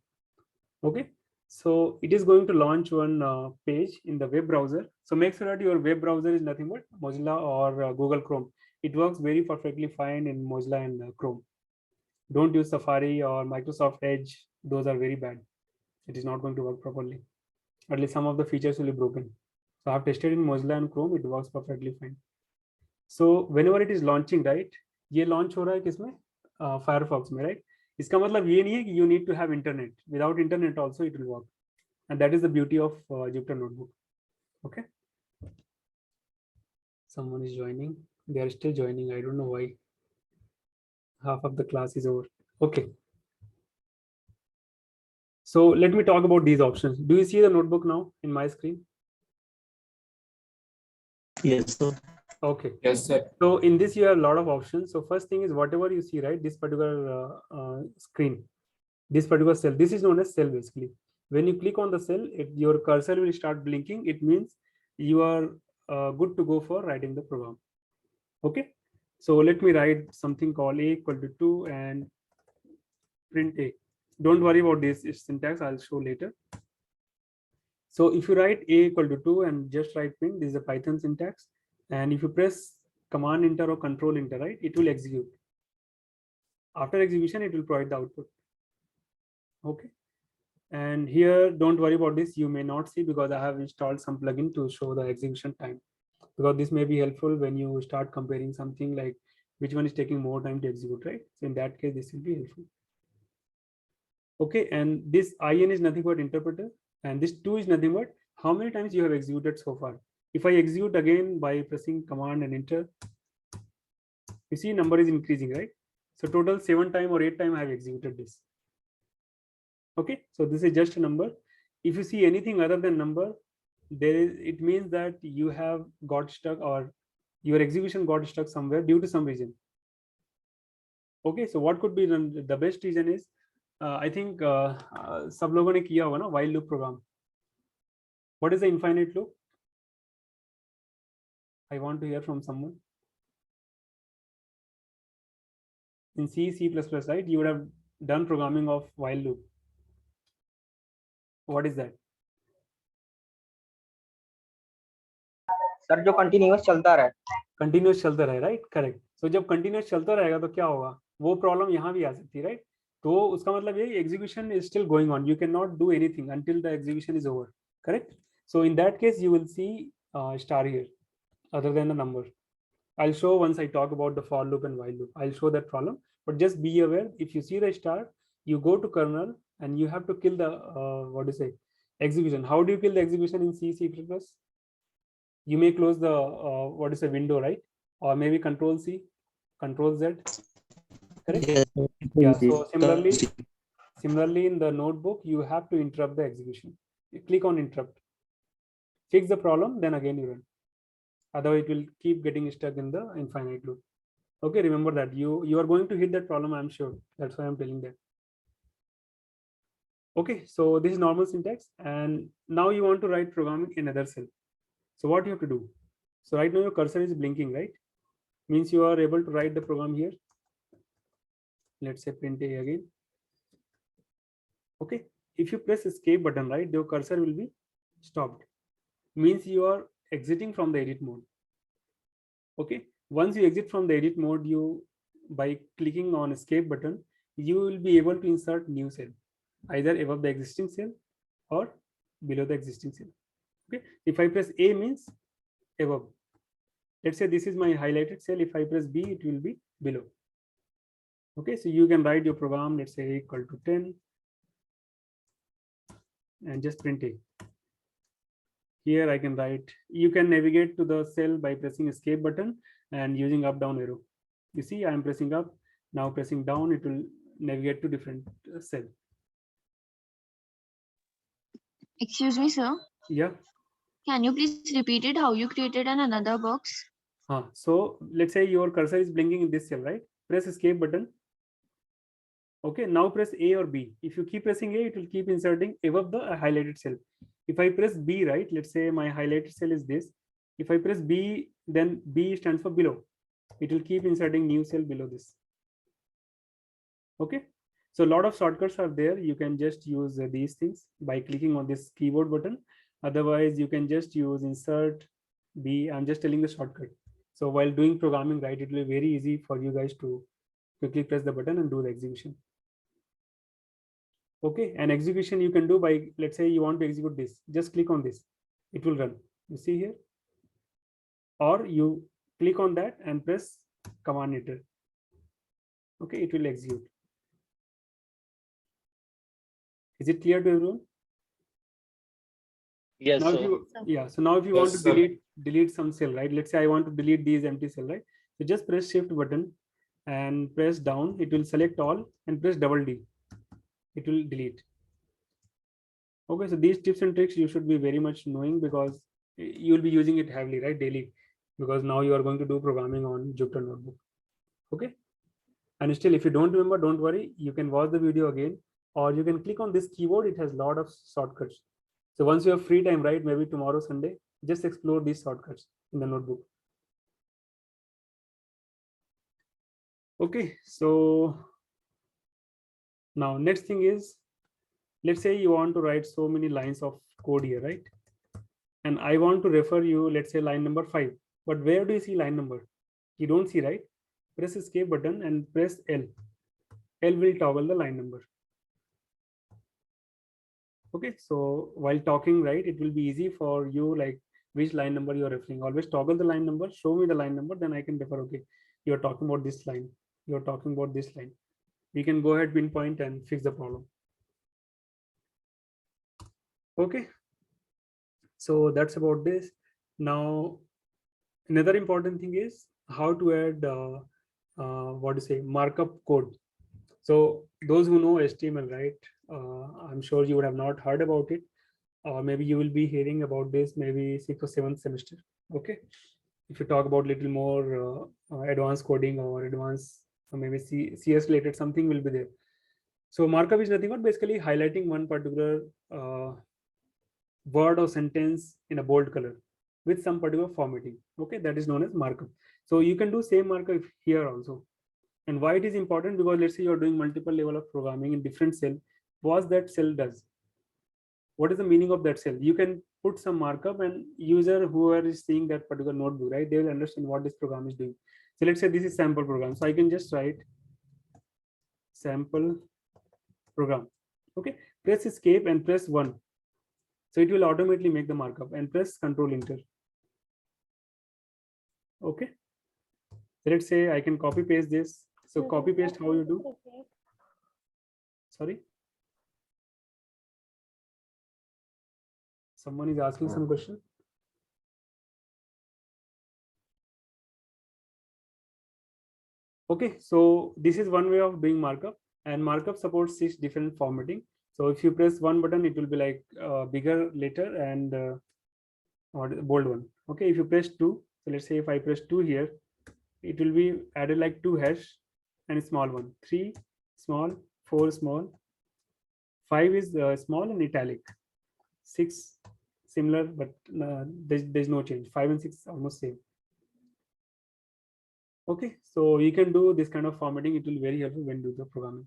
Okay, so it is going to launch one page in the web browser. So make sure that your web browser is nothing but Mozilla or Google Chrome. It works very perfectly fine in Mozilla and Chrome. Don't use Safari or Microsoft Edge. Those are very bad. It is not going to work properly. At least some of the features will be broken. So I've tested in Mozilla and Chrome. It works perfectly fine. So whenever it is launching, right? ये launch हो रहा है किसमें? Firefox में, right? इसका मतलब ये नहीं है कि you need to have internet. Without internet also it will work. And that is the beauty of Jupyter Notebook. Okay. Someone is joining. They are still joining. I don't know why. Half of the class is over. Okay. So let me talk about these options. Do you see the notebook now in my screen? Yes, sir. Okay. Yes, sir. So in this you have a lot of options. So first thing is whatever you see, right? This particular screen, this particular cell, this is known as cell basically. When you click on the cell, your cursor will start blinking. It means you are good to go for writing the program. Okay. So let me write something called a equal to 2 and print a. Don't worry about this syntax. I'll show later. So if you write a equal to 2 and just write print, this is a Python syntax. And if you press command enter or control enter, right, it will execute. After execution, it will provide the output. Okay. And here, don't worry about this. You may not see because I have installed some plugin to show the execution time. Because this may be helpful when you start comparing something like which one is taking more time to execute, right? So in that case, this will be helpful. Okay, and this IN is nothing but interpreter, and this 2 is nothing but how many times you have executed so far. If I execute again by pressing command and enter, you see number is increasing, right? So total 7 times or 8 times I have executed this. Okay, so this is just a number. If you see anything other than number, it means that you have got stuck or your execution got stuck somewhere due to some reason. Okay, so what could be the best reason is I think सब लोगों ने किया होगा ना while loop program. What is the infinite loop? I want to hear from someone. In C, C++, right? You would have done programming of while loop. What is that? Sir जो continuous चलता रहे. Continuous चलता रहे, right? Correct. सो जब continuous चलता रहेगा तो क्या होगा? वो प्रॉब्लम यहाँ भी आ सकती है, राइट? तो उसका मतलब ये execution is still going on. You can not do anything until the execution is over. Correct. So in that case you will see star here other than the number. I'll show once I talk about the for loop and while loop. I'll show that problem, but just be aware, if you see the star, you go to kernel and you have to kill the execution. How do you kill the execution in C++? You may close the window, right? Or maybe Control C, Control Z. Correct? Yes. Yeah. So similarly in the notebook, you have to interrupt the execution. You click on interrupt, fix the problem, then again you run. Otherwise, it will keep getting stuck in the infinite loop. Okay, remember that you are going to hit that problem, I'm sure. That's why I'm telling that. Okay, so this is normal syntax, and now you want to write programming in another cell. So what you have to do? So right now your cursor is blinking, right? Means you are able to write the program here. Let's say print A again. Okay, if you press escape button, right, your cursor will be stopped. Means you are exiting from the edit mode. Okay, once you exit from the edit mode, by clicking on escape button, you will be able to insert new cell, either above the existing cell or below the existing cell. Okay, if I press A means above. Let's say this is my highlighted cell. If I press B, it will be below. Okay, so you can write your program, let's say equal to 10, and just print A. Here I can write, you can navigate to the cell by pressing escape button and using up down arrow. You see, I'm pressing up, now pressing down, it will navigate to different cell. Excuse me, sir. Yeah. Can you please repeat it how you created another box? So let's say your cursor is blinking in this cell, right? Press escape button. Okay, now press A or B. If you keep pressing A, it will keep inserting above the highlighted cell. If I press B, right, let's say my highlighted cell is this. If I press B, then B stands for below. It will keep inserting new cell below this. Okay, so a lot of shortcuts are there. You can just use these things by clicking on this keyboard button. Otherwise, you can just use insert B. I'm just telling the shortcut. So while doing programming, right, it will be very easy for you guys to quickly press the button and do the execution. Okay, and execution you can do by, let's say you want to execute this, just click on this, it will run. You see here, or you click on that and press command enter. Okay, it will execute. Is it clear to everyone? Yes, Now sir. if you, yeah, so now if you want to delete some cell, right, let's say I want to delete these empty cell, right, so just press shift button and press down, it will select all, and press double D, it will delete. Okay, so these tips and tricks you should be very much knowing, because you will be using it heavily, right, daily, because now you are going to do programming on Jupyter Notebook. Okay, and still if you don't remember, don't worry, you can watch the video again, or you can click on this keyboard. It has a lot of shortcuts. So once you have free time, right, maybe tomorrow Sunday, just explore these shortcuts in the notebook. Okay, so now next thing is, let's say you want to write so many lines of code here, right, and I want to refer you, let's say line number 5, but where do you see line number? You don't see, right? Press escape button and press L. L will toggle the line number. Okay, so while talking, right, it will be easy for you, like which line number you are referring. Always toggle the line number, show me the line number, then I can refer, okay, you're talking about this line, you're talking about this line. We can go ahead, pinpoint and fix the problem. Okay, so that's about this. Now another important thing is how to add markup code. So those who know HTML, right, I'm sure you would have not heard about it, or maybe you will be hearing about this maybe 6th or 7th semester. Okay, if you talk about little more advanced coding or advanced maybe CS related, something will be there. So markup is nothing but basically highlighting one particular word or sentence in a bold color with some particular formatting. Okay, that is known as markup. So you can do same markup here also. And why it is important? Because let's say you're doing multiple level of programming in different cell. What that cell does? What is the meaning of that cell? You can put some markup, and user whoever is seeing that particular notebook, right, they will understand what this program is doing. So let's say this is sample program. So I can just write sample program. Okay, press escape and press 1. So it will automatically make the markup, and press Control Enter. Okay. So let's say I can copy paste this. So copy paste, how you do? Sorry. Someone is asking some question. Okay, so this is one way of doing markup, and markup supports 6 different formatting. So if you press one button, it will be like bigger letter and or bold one. Okay, if you press 2, so let's say if I press 2 here, it will be added like 2 hash and a small one, 3 small, 4 small, 5 is small and italic, 6 similar, but there's no change. 5 and 6 almost same. Okay, so you can do this kind of formatting. It will be very helpful when do the programming.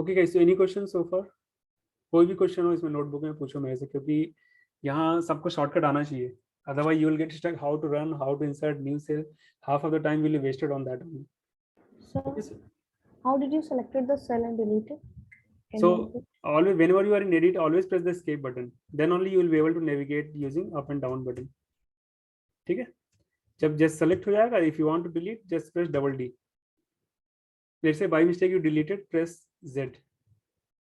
Okay guys, so any questions so far? कोई भी question हो इसमें notebook में पूछो मेरे से, क्योंकि यहाँ सबको शॉर्टकट आना चाहिए. Otherwise you will get stuck how to run, how to insert new cell. Half of the time will be wasted on that only. So Okay, so how did you selected the cell and delete it? Can So you- always whenever you are in edit, always press the escape button. Then only you will be able to navigate using up and down button. ठीक है, जब just select हो जाएगा, if you want to delete, just press double D. Let's say by mistake you deleted, press Z.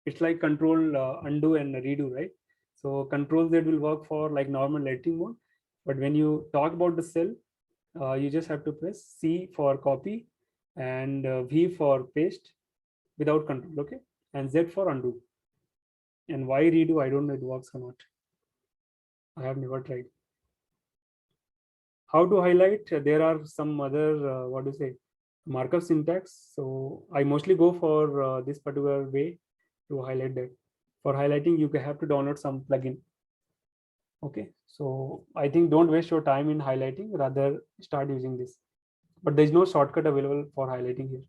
It's like control undo and redo, right? So control Z will work for like normal editing mode, but when you talk about the cell, you just have to press C for copy and V for paste without control, okay, and Z for undo. And why redo, I don't know it works or not. I have never tried. How to highlight? There are some other what do you say, markup syntax. So I mostly go for this particular way to highlight that. For highlighting, you have to download some plugin. Okay, so I think don't waste your time in highlighting, rather start using this. But there is no shortcut available for highlighting here.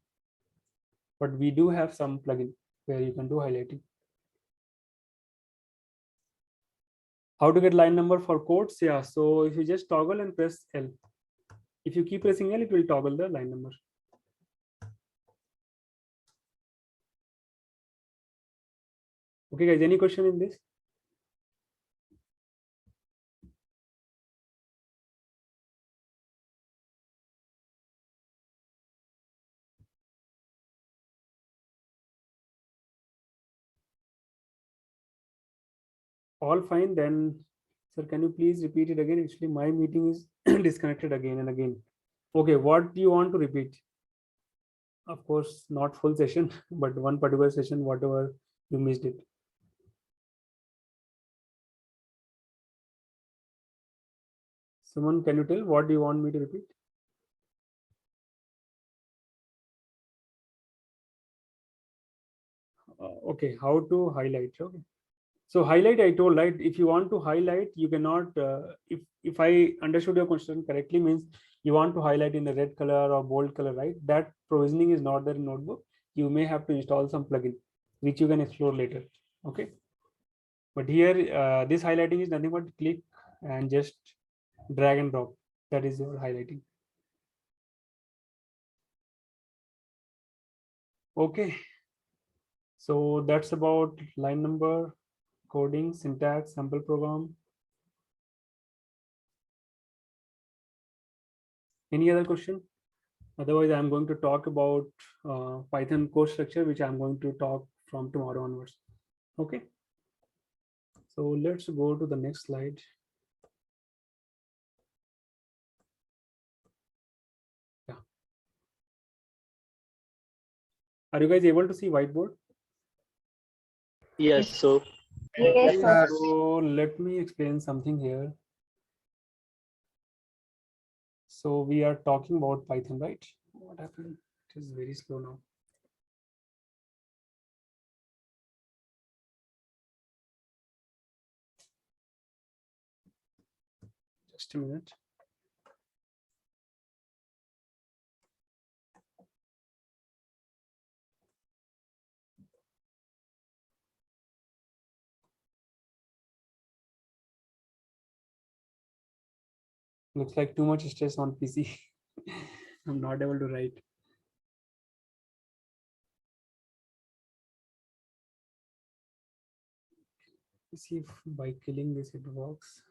But we do have some plugin where you can do highlighting. How to get line number for quotes? Yeah, so if you just toggle and press L. If you keep pressing L, it will toggle the line number. Okay guys, any question in this? All fine, then sir, can you please repeat it again? Actually my meeting is disconnected again and again. Okay, what do you want to repeat? Of course not full session, but one particular session, whatever you missed it. Someone, can you tell what do you want me to repeat? Okay, how to highlight? Okay, so highlight, I told, right, if you want to highlight, you cannot if I understood your question correctly, means you want to highlight in a red color or bold color, right? That provisioning is not there in notebook. You may have to install some plugin which you can explore later. Okay, but here this highlighting is nothing but click and just drag and drop. That is your highlighting. Okay, so that's about line number, coding, syntax, sample program. Any other question? Otherwise, I'm going to talk about Python code structure, which I'm going to talk from tomorrow onwards. Okay. So let's go to the next slide. Yeah. Are you guys able to see whiteboard? Yes, so Yes, sir. So let me explain something here. So we are talking about Python, right? What happened? It is very slow now. Just a minute. Looks like too much stress on PC. I'm not able to write. Let's see if by killing this it works.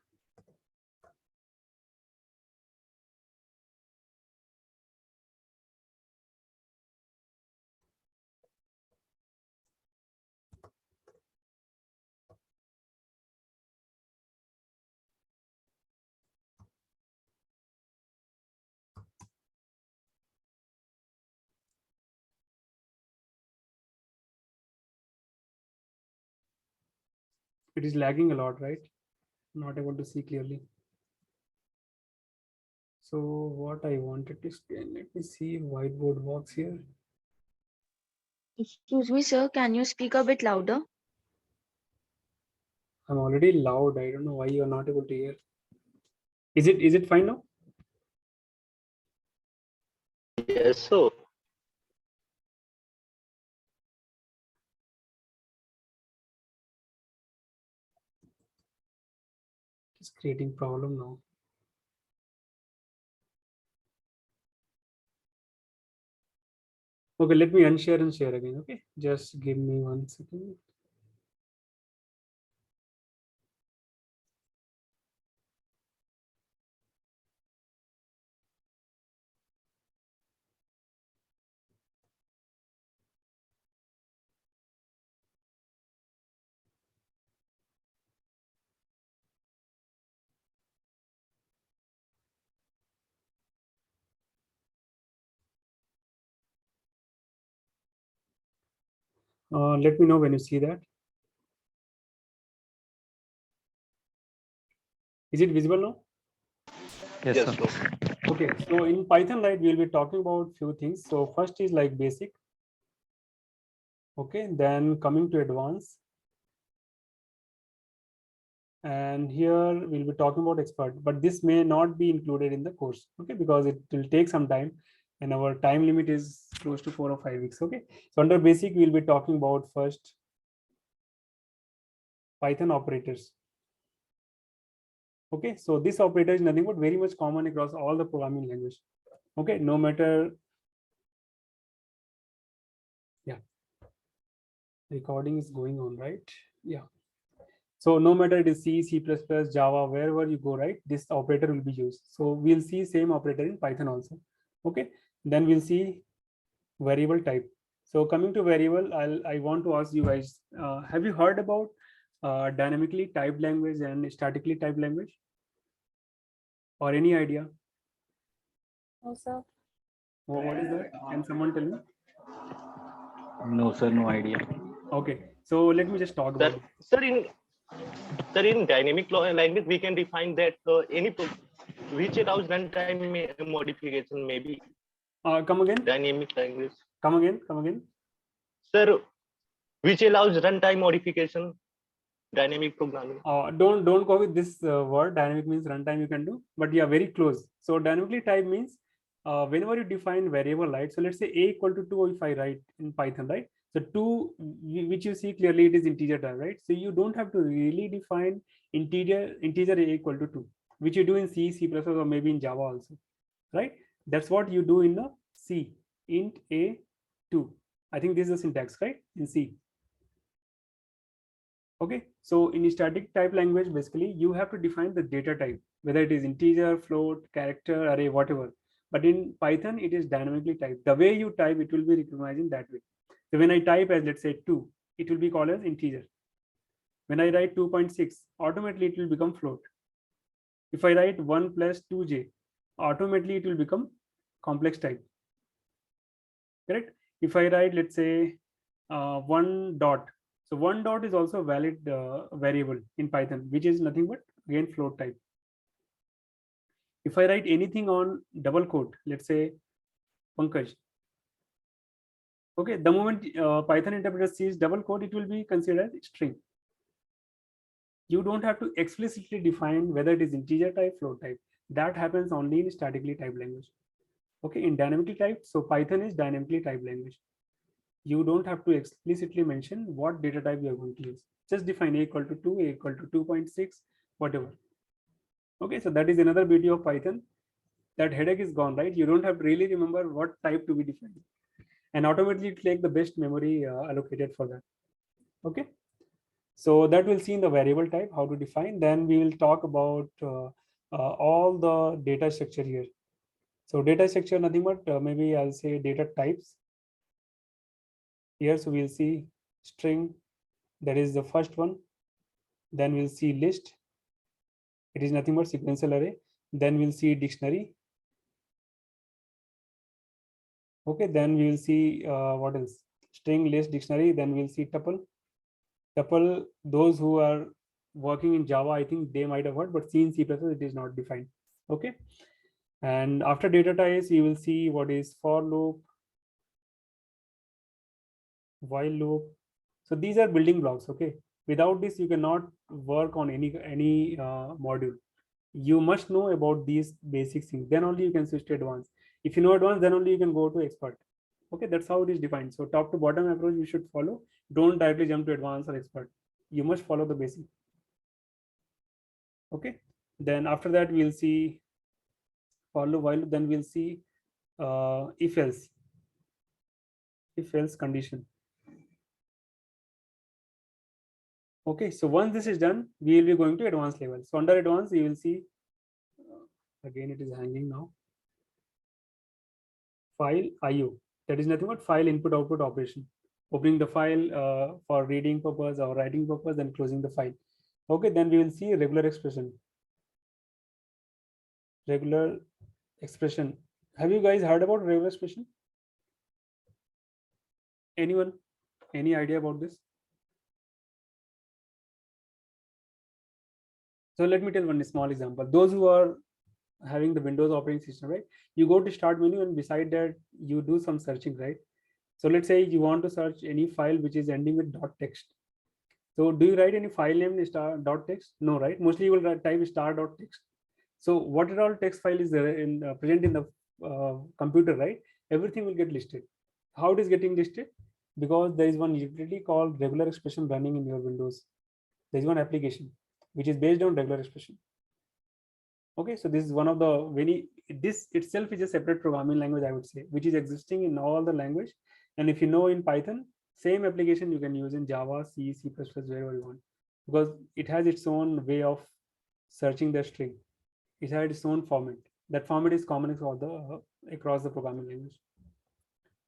It is lagging a lot, right? Not able to see clearly. So what I wanted to explain, let me see if whiteboard works here. Excuse me, sir. Can you speak a bit louder? I'm already loud. I don't know why you're not able to hear. Is it fine now? Yes, so It's creating problem now. Okay, let me unshare and share again. Okay, just give me 1 second. Let me know when you see that. Is it visible now? yes, Yes, sir. sir. Okay, so in Python, right, we'll be talking about few things. So first is like basic. Okay, then coming to advanced. And here we'll be talking about expert, but this may not be included in the course. Okay, because it will take some time and our time limit is close to 4 or 5 weeks. Okay, so under basic, we'll be talking about first Python operators. Okay, so this operator is nothing but very much common across all the programming language. Okay, no matter, yeah, recording is going on, right? Yeah. So no matter it is C, C++, Java, wherever you go, right, this operator will be used. So we'll see same operator in Python also. Okay, then we'll see variable type. So coming to variable, I want to ask you guys, have you heard about dynamically typed language and statically typed language? Or any idea? No, sir. What is that? Can someone tell me? No, sir, no idea. Okay, so let me just talk Sir, about it. in dynamic language, we can define that which allows runtime modification, maybe Come again? dynamic language. Come again? Come again? Sir, which allows runtime modification, dynamic programming. Don't go with this word. Dynamic means runtime you can do, but yeah, very close. So dynamically type means whenever you define variable, right? So let's say a equal to 2 if I write in Python, right? So 2, which you see clearly, it is integer type, right? So you don't have to really define integer a equal to 2, which you do in C, C++, or maybe in Java also, right? That's what you do in the C, int a 2. I think this is the syntax, right? In C. Okay, so in static type language, basically you have to define the data type, whether it is integer, float, character, array, whatever. But in Python, it is dynamically typed. The way you type, it will be recognizing that way. So when I type as, let's say 2, it will be called as integer. When I write 2.6, automatically it will become float. If I write 1 plus 2j, automatically it will become complex type. Correct? If I write, let's say 1 dot, so 1 dot is also a valid variable in Python, which is nothing but again float type. If I write anything on double quote, let's say Pankaj, okay, the moment Python interpreter sees double quote, it will be considered string. You don't have to explicitly define whether it is integer type, float type. That happens only in statically typed language. Okay, in dynamically typed, so Python is dynamically typed language. You don't have to explicitly mention what data type you are going to use. Just define a equal to 2, a equal to 2.6, whatever. Okay, so that is another beauty of Python. That headache is gone, right? You don't have to really remember what type to be defined. And automatically it take the best memory allocated for that. Okay, so that we'll see in the variable type, how to define. Then we will talk about all the data structure here. So data structure, nothing but maybe I'll say data types. Here, so we'll see string, that is the first one. Then we'll see list. It is nothing but sequential array. Then we'll see dictionary. Okay, then we will see what else? String, list, dictionary. Then we'll see tuple. Tuple, those who are working in Java, I think they might have heard, but C in C++ it is not defined. Okay. And after data types, you will see what is for loop, while loop. So these are building blocks. Okay. Without this, you cannot work on any module. You must know about these basic things. Then only you can switch to advanced. If you know advanced, then only you can go to expert. Okay, that's how it is defined. So top to bottom approach you should follow. Don't directly jump to advanced or expert. You must follow the basic. Okay. Then after that we'll see for loop, while loop. Then we'll see if else condition. Okay, so once this is done, we will be going to advanced level. So under advanced, you will see again it is hanging now. File IO, that is nothing but file input output operation. Opening the file for reading purpose or writing purpose, then closing the file. Okay, then we will see regular expression. Regular expression. Have you guys heard about regular expression? Anyone? Any idea about this? So let me tell one small example. Those who are having the Windows operating system, right? You go to start menu and beside that you do some searching, right? So let's say you want to search any file which is ending with .text. So do you write any file name in .text? No, right? Mostly you will type star.text. So what all text file is there in present in the computer, right? Everything will get listed. How it is getting listed? Because there is one utility called regular expression running in your Windows. There is one application which is based on regular expression. Okay, so this is one of the this itself is a separate programming language, I would say, which is existing in all the language. And if you know in Python, same application you can use in Java, C, C++, wherever you want, because it has its own way of searching the string. It has its own format. That format is common across the programming language.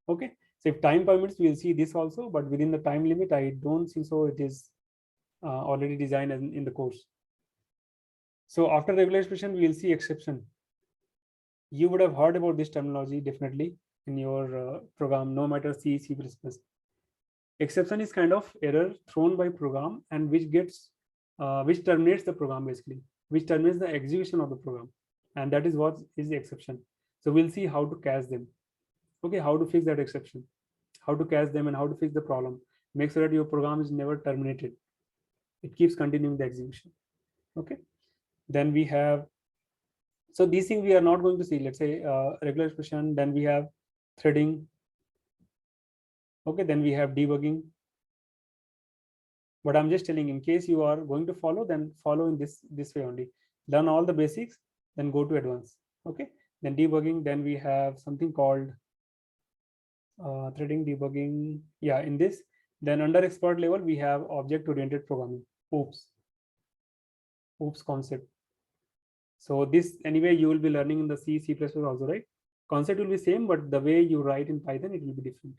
Okay, so if time permits, we will see this also, but within the time limit, I don't think so. It is already designed in the course. So after regular expression, we will see exception. You would have heard about this terminology definitely in your program, no matter C, C++. Exception is kind of error thrown by program and which terminates the program basically, which terminates the execution of the program. And that is what is the exception. So we'll see how to catch them. Okay, how to fix that exception, how to catch them and how to fix the problem. Make sure that your program is never terminated. It keeps continuing the execution. Okay. Then we have, so these things we are not going to see, let's say regular expression, then we have threading. Okay, then we have debugging. But I'm just telling in case you are going to follow, then follow in this way only. Learn all the basics, then go to advanced. Okay, then debugging, then we have something called threading, debugging. Yeah, in this, then under expert level, we have object-oriented programming, OOPS concept. So this anyway you will be learning in the C, C++ also, right? Concept will be same, but the way you write in Python, it will be different.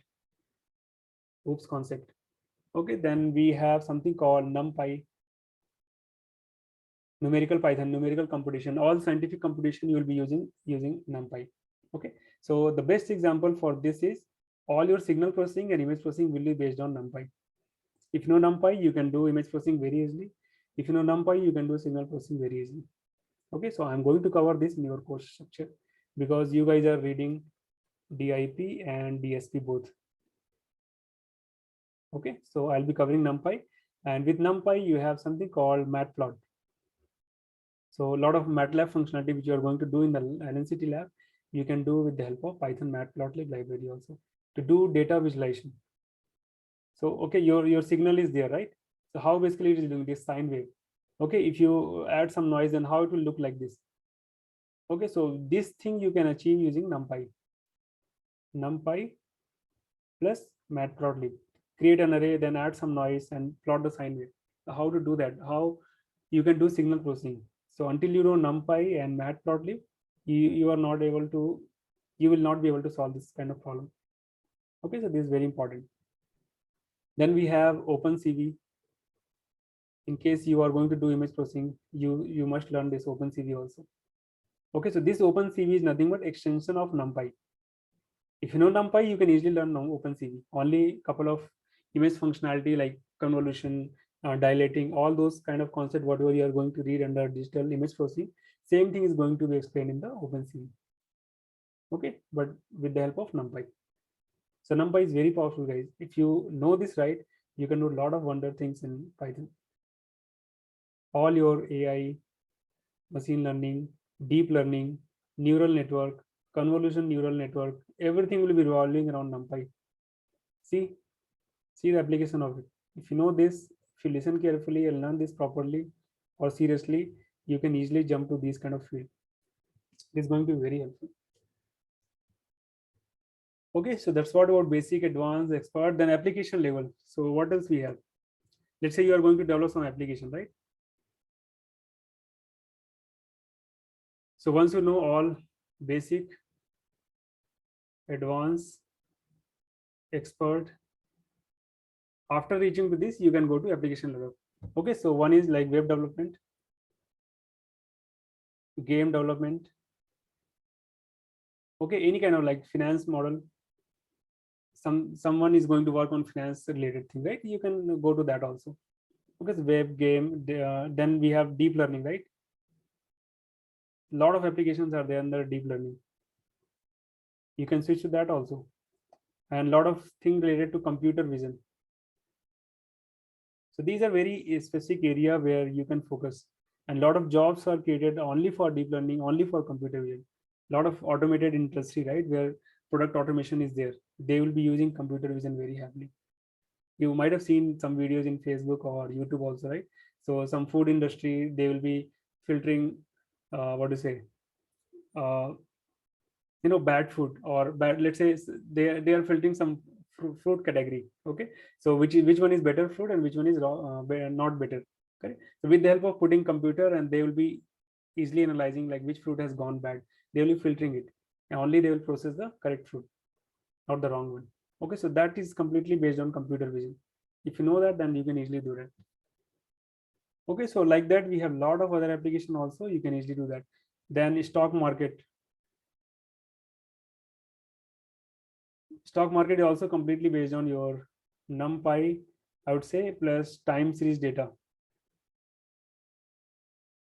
OOPS concept. Okay, then we have something called NumPy, numerical Python, numerical computation. All scientific computation you will be using NumPy. Okay, so the best example for this is all your signal processing and image processing will be based on NumPy. If you know NumPy, you can do image processing very easily. If you know NumPy, you can do signal processing very easily. Okay, so I'm going to cover this in your course structure because you guys are reading DIP and DSP both. Okay, so I'll be covering NumPy, and with NumPy you have something called matplot. So a lot of MATLAB functionality which you are going to do in the LNCT lab, you can do with the help of Python matplotlib library also to do data visualization. So okay, your signal is there, right? So how basically it is doing this sine wave. Okay, if you add some noise, then how it will look like this. Okay, so this thing you can achieve using NumPy plus matplotlib. Create an array, then add some noise and plot the sine wave. How to do that? How you can do signal processing. So until you know NumPy and matplotlib, you will not be able to solve this kind of problem. Okay, so this is very important. Then we have OpenCV. In case you are going to do image processing, you must learn this OpenCV also. Okay, so this OpenCV is nothing but extension of NumPy. If you know NumPy, you can easily learn OpenCV. Only couple of image functionality like convolution, dilating, all those kind of concepts, whatever you are going to read under digital image processing, same thing is going to be explained in the OpenCV. Okay, but with the help of NumPy. So NumPy is very powerful, guys. If you know this right, you can do a lot of wonder things in Python. All your AI, machine learning, deep learning, neural network, convolution neural network, everything will be revolving around NumPy. See the application of it. If you know this, if you listen carefully and learn this properly or seriously, you can easily jump to these kind of field. It's going to be very helpful. Okay, so that's what about basic, advanced, expert, then application level. So what else we have? Let's say you are going to develop some application, right? So once you know all basic, advanced, expert, after reaching to this, you can go to application level. Okay, so one is like web development, game development. Okay, any kind of like finance model. Someone is going to work on finance related thing, right? You can go to that also. Because web, game, then we have deep learning, right? A lot of applications are there under deep learning. You can switch to that also. And a lot of things related to computer vision. So these are very specific area where you can focus. And a lot of jobs are created only for deep learning, only for computer vision. A lot of automated industry, right? Where product automation is there. They will be using computer vision very heavily. You might have seen some videos in Facebook or YouTube also, right? So some food industry, they will be filtering, what to say, bad food or bad, let's say they are filtering some fruit category. Okay, so which one is better fruit and which one is not better. Okay, so with the help of putting computer, and they will be easily analyzing like which fruit has gone bad. They will be filtering it, and only they will process the correct fruit, not the wrong one. Okay, so that is completely based on computer vision. If you know that, then you can easily do that. Okay, so like that, we have a lot of other application also. You can easily do that. Then stock market. Stock market is also completely based on your NumPy, I would say, plus time series data.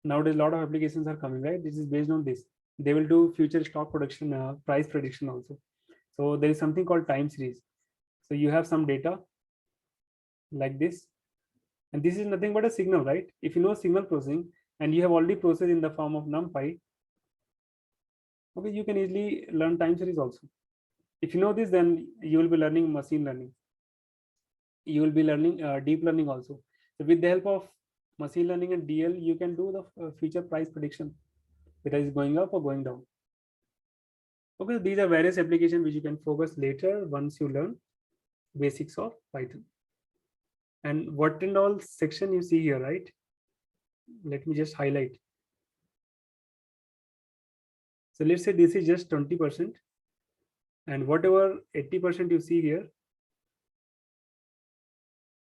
Nowadays, a lot of applications are coming, right? This is based on this. They will do future stock production, price prediction also. So there is something called time series. So you have some data like this, and this is nothing but a signal, right? If you know signal processing and you have already processed in the form of NumPy, okay, you can easily learn time series also. If you know this, then you will be learning machine learning. You will be learning deep learning also. So with the help of machine learning and DL, you can do the future price prediction, whether it's going up or going down. Okay, these are various applications which you can focus later once you learn basics of Python. And what and all section you see here, right? Let me just highlight. So let's say this is just 20%, and whatever 80% you see here,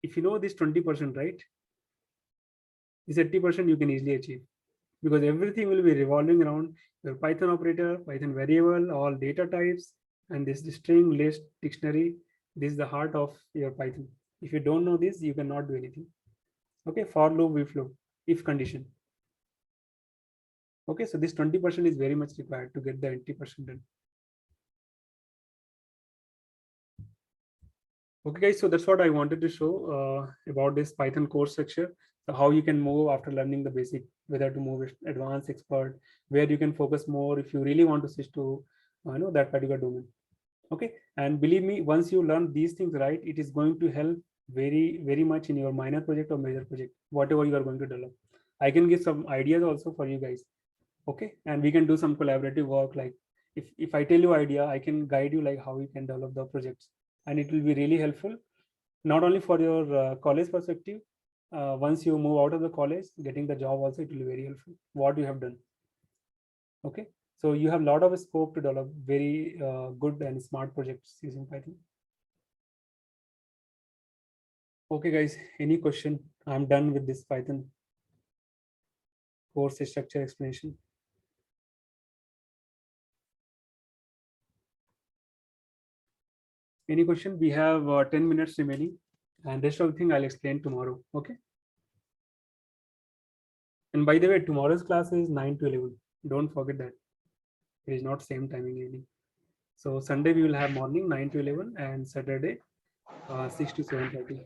if you know this 20%, right, this 80% you can easily achieve, because everything will be revolving around your Python operator, Python variable, all data types, and this string, list, dictionary. This is the heart of your Python. If you don't know this, you cannot do anything. Okay, for loop, if loop, if condition. Okay, so this 20% is very much required to get the 80% done. Okay, guys, so that's what I wanted to show about this Python course structure. So how you can move after learning the basic, whether to move advanced, expert, where you can focus more if you really want to switch to that particular domain. Okay, and believe me, once you learn these things right, it is going to help very, very much in your minor project or major project, whatever you are going to develop. I can give some ideas also for you guys. Okay, and we can do some collaborative work. Like if I tell you idea, I can guide you like how you can develop the projects, and it will be really helpful, not only for your college perspective. Once you move out of the college, getting the job also, it will be very helpful what you have done. Okay, so you have a lot of scope to develop very good and smart projects using Python. Okay, guys, any question? I'm done with this Python course structure explanation. Any question? We have 10 minutes remaining, and rest of the thing I'll explain tomorrow. Okay. And by the way, tomorrow's class is 9 to 11. Don't forget that. It is not same timing evening. So Sunday we will have morning 9 to 11 and Saturday 6 to 7:30.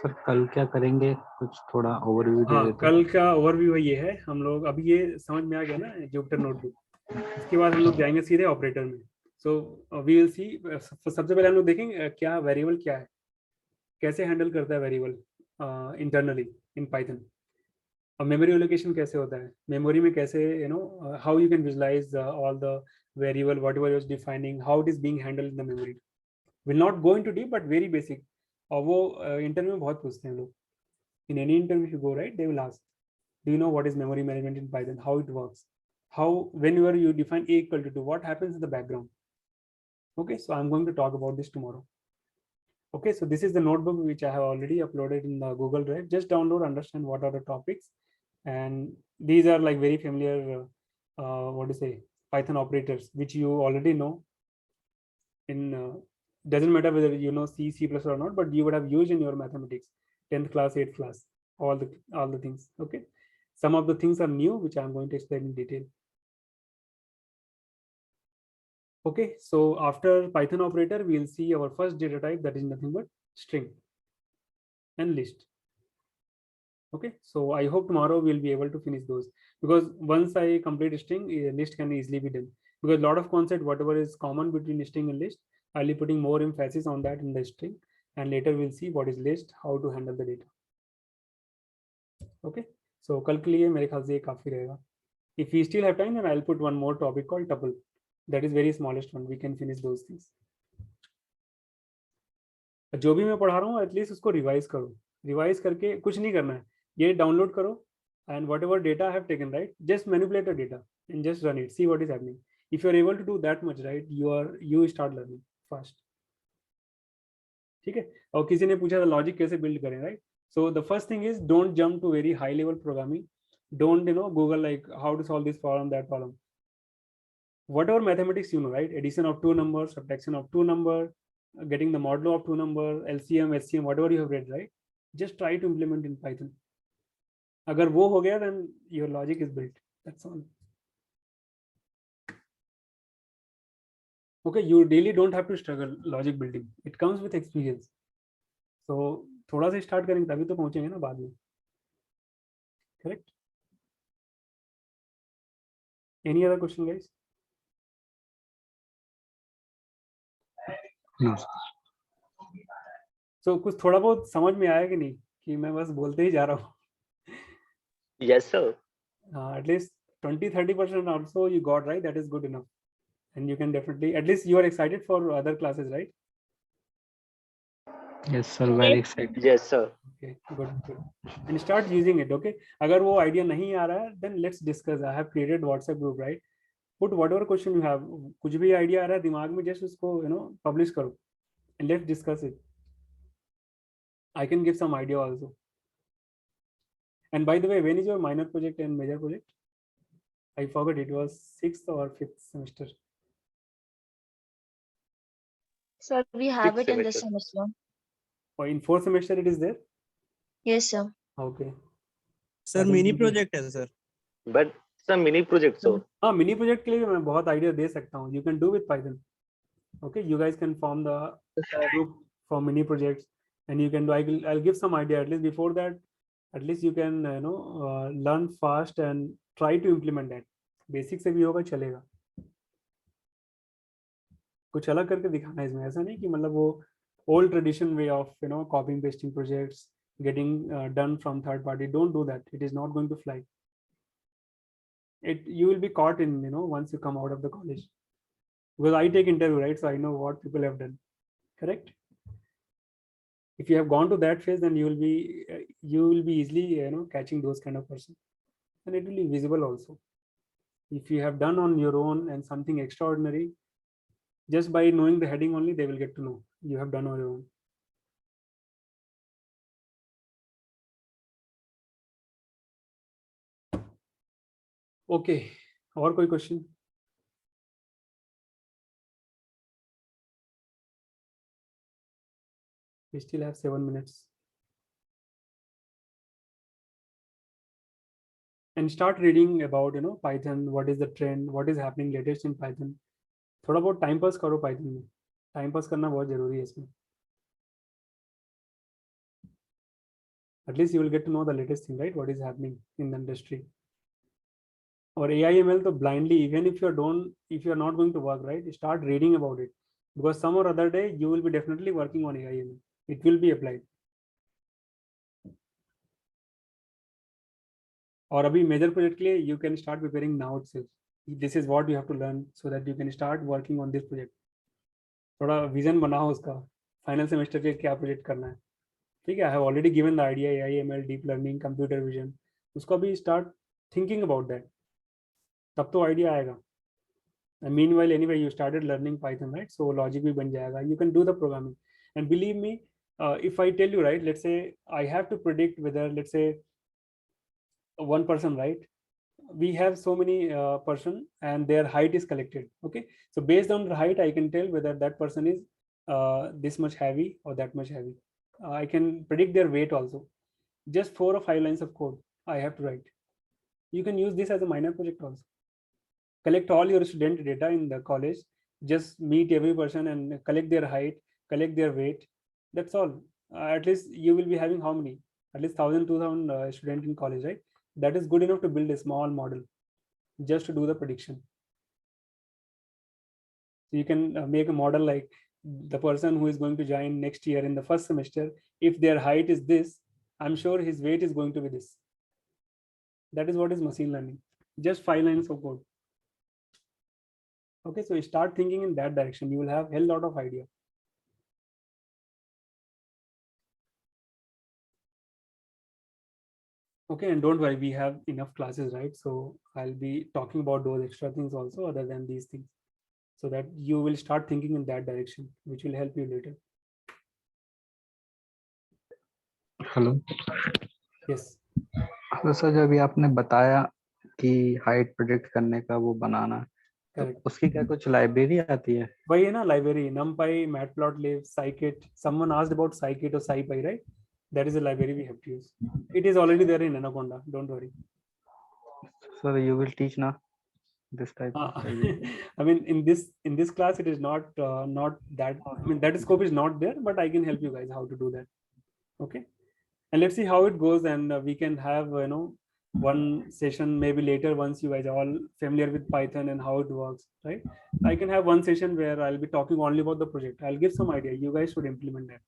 Sir कल क्या करेंगे, कुछ थोड़ा overview दे हाँ, देते। कल का overview ये है, हम लोग अभी ये समझ में आ गया ना जुपिटर नोटबुक, इसके बाद हम लोग जाएंगे सीधे ऑपरेटर में। सो वी विल सी, सबसे पहले हम लोग देखेंगे क्या वेरिएबल क्या है, कैसे हैंडल करता है वेरिएबल इंटरनली इन पाइथन, और मेमोरी एलोकेशन कैसे होता है, मेमोरी में कैसे how you can visualise all the variable whatever is defining, how it is being handled in the memory. Will not go into deep but very basic, और वो interview में बहुत पूछते हैं लोग। In any interview if you go, right, they will ask, do you know what is memory management in Python, how it works, how whenever you define a equal to 2, what happens in the background. Okay, so I'm going to talk about this tomorrow. Okay, so this is the notebook which I have already uploaded in the Google Drive. Just download, understand what are the topics, and these are like very familiar what to say, Python operators which you already know in doesn't matter whether you know C, C++ or not, but you would have used in your mathematics 10th class, 8th class, all the things. Okay, some of the things are new which I'm going to explain in detail. Okay, so after Python operator we'll see our first data type, that is nothing but string and list. Okay, so I hope tomorrow we'll be able to finish those, because once I complete string, list can easily be done, because a lot of concept whatever is common between string and list, I'll be putting more emphasis on that in the string, and later we'll see what is list, how to handle the data. Okay, so कल के लिए मेरे ख्याल से ये काफी रहेगा. If we still have time, then I'll put one more topic called tuple. That is very smallest one. We can finish those things. जो भी मैं पढ़ा रहा हूँ एटलीस्ट उसको रिवाइज करो. रिवाइज करके कुछ नहीं करना है, ये डाउनलोड करो, and whatever data I have taken, right, just manipulate the data and just run it, see what is happening. If you are able to do that much, right, you start learning fast. ठीक है. और किसी ने पूछा था logic कैसे build करें, right. So the first thing is don't jump to very high level programming. Don't Google like how to solve this problem, that problem. Whatever mathematics you know, right, addition of two numbers, subtraction of two numbers, getting the modulo of two numbers, LCM, SCM, whatever you have read, right, just try to implement in Python. अगर वो हो गया then your logic is built. That's all. Okay, you really don't have to struggle logic building. It comes with experience. So थोड़ा सा start करेंगे तभी तो पहुंचेंगे ना बाद में. Correct? Any other question, guys? No. So कुछ थोड़ा बहुत समझ में आया कि नहीं, कि मैं बस बोलते ही जा रहा हूँ. Yes, sir. At least 20-30% also you got, right? That is good enough, and you can definitely, at least you are excited for other classes, right? Yes sir, very excited. Yes, sir. Okay, good. And start using it. Okay, अगर वो idea नहीं आ रहा है then let's discuss. I have created WhatsApp group, right? Put whatever question you have. कुछ भी idea आ रहा है दिमाग में, just उसको publish करो and let's discuss it. I can give some idea also. And by the way, when is your minor project and major project? I forgot, it was 6th or 5th semester. Sir, we have Sixth it in this semester. semester. Or in 4th semester it is there? Yes, sir. Okay. Sir mini project है sir. But some mini project, so हाँ, mini project के लिए मैं बहुत idea दे सकता हूँ. You can do with Python. Okay, you guys can form the group for mini projects, and you can do. I'll give some idea. At least before that, at least you can learn fast and try to implement that. Basic से भी होगा चलेगा. कुछ अलग करके दिखाना है इसमें, ऐसा नहीं कि मतलब वो old tradition way of copying pasting projects getting done from third party. Don't do that. It is not going to fly. You will be caught in once you come out of the college, because I take interview, right, so I know what people have done. Correct? If you have gone to that phase, then you will be easily catching those kind of person, and it will be visible also. If you have done on your own and something extraordinary, just by knowing the heading only, they will get to know you have done on your own. Okay, और कोई question? We still have 7 minutes. and start reading about Python, what is the trend, what is happening latest in Python. थोड़ा बहुत time pass करो Python में. Time pass करना बहुत जरूरी है इसमें. At least you will get to know the latest thing, right? What is happening in the industry. Or AI/ML, so blindly, even if you're not going to work, right? Start reading about it, because some or other day you will be definitely working on AI/ML. It will be applied. Or abhi major project ke liye you can start preparing now itself. This is what you have to learn so that you can start working on this project. थोड़ा vision बनाओ उसका. Final semester के क्या project करना है. ठीक है? I have already given the idea, AI/ML, deep learning, computer vision. उसको भी start thinking about that. तब तो idea आएगा. And meanwhile, anyway, you started learning Python, right? So logic भी बन जाएगा. You can do the programming. And believe me, if I tell you, right, let's say I have to predict whether, let's say, one person, right? We have so many person and their height is collected. Okay, so based on the height, I can tell whether that person is this much heavy or that much heavy. I can predict their weight also. Just 4 or 5 lines of code I have to write. You can use this as a minor project also. Collect all your student data in the college, just meet every person and collect their height, collect their weight. That's all. At least you will be having how many? At least 1,000, 2,000 students in college, right? That is good enough to build a small model just to do the prediction. So you can make a model like the person who is going to join next year in the first semester, if their height is this, I'm sure his weight is going to be this. That is what is machine learning. Just 5 lines of code. Okay, so start thinking in that direction. You will have a hell lot of idea. Okay, and don't worry, we have enough classes, right? So I'll be talking about those extra things also other than these things, so that you will start thinking in that direction, which will help you later. Hello Yes. तो sir जब आपने बताया कि height predict करने का वो बनाना, तो Correct. उसकी क्या कुछ लाइब्रेरी आती है? वही है ना, library, numpy, matplotlib, scikit. Someone asked about scikit or scipy, right? That is a library we have to use. It is already there in Anaconda. Don't worry. Sir, you will teach now this type of library? I mean, in this class, it is not that. I mean, that scope is not there, but I can help you guys how to do that. Okay, and let's see how it goes, and we can have one session maybe later once you guys are all familiar with Python and how it works, right? I can have one session where I'll be talking only about the project. I'll give some idea. You guys should implement that.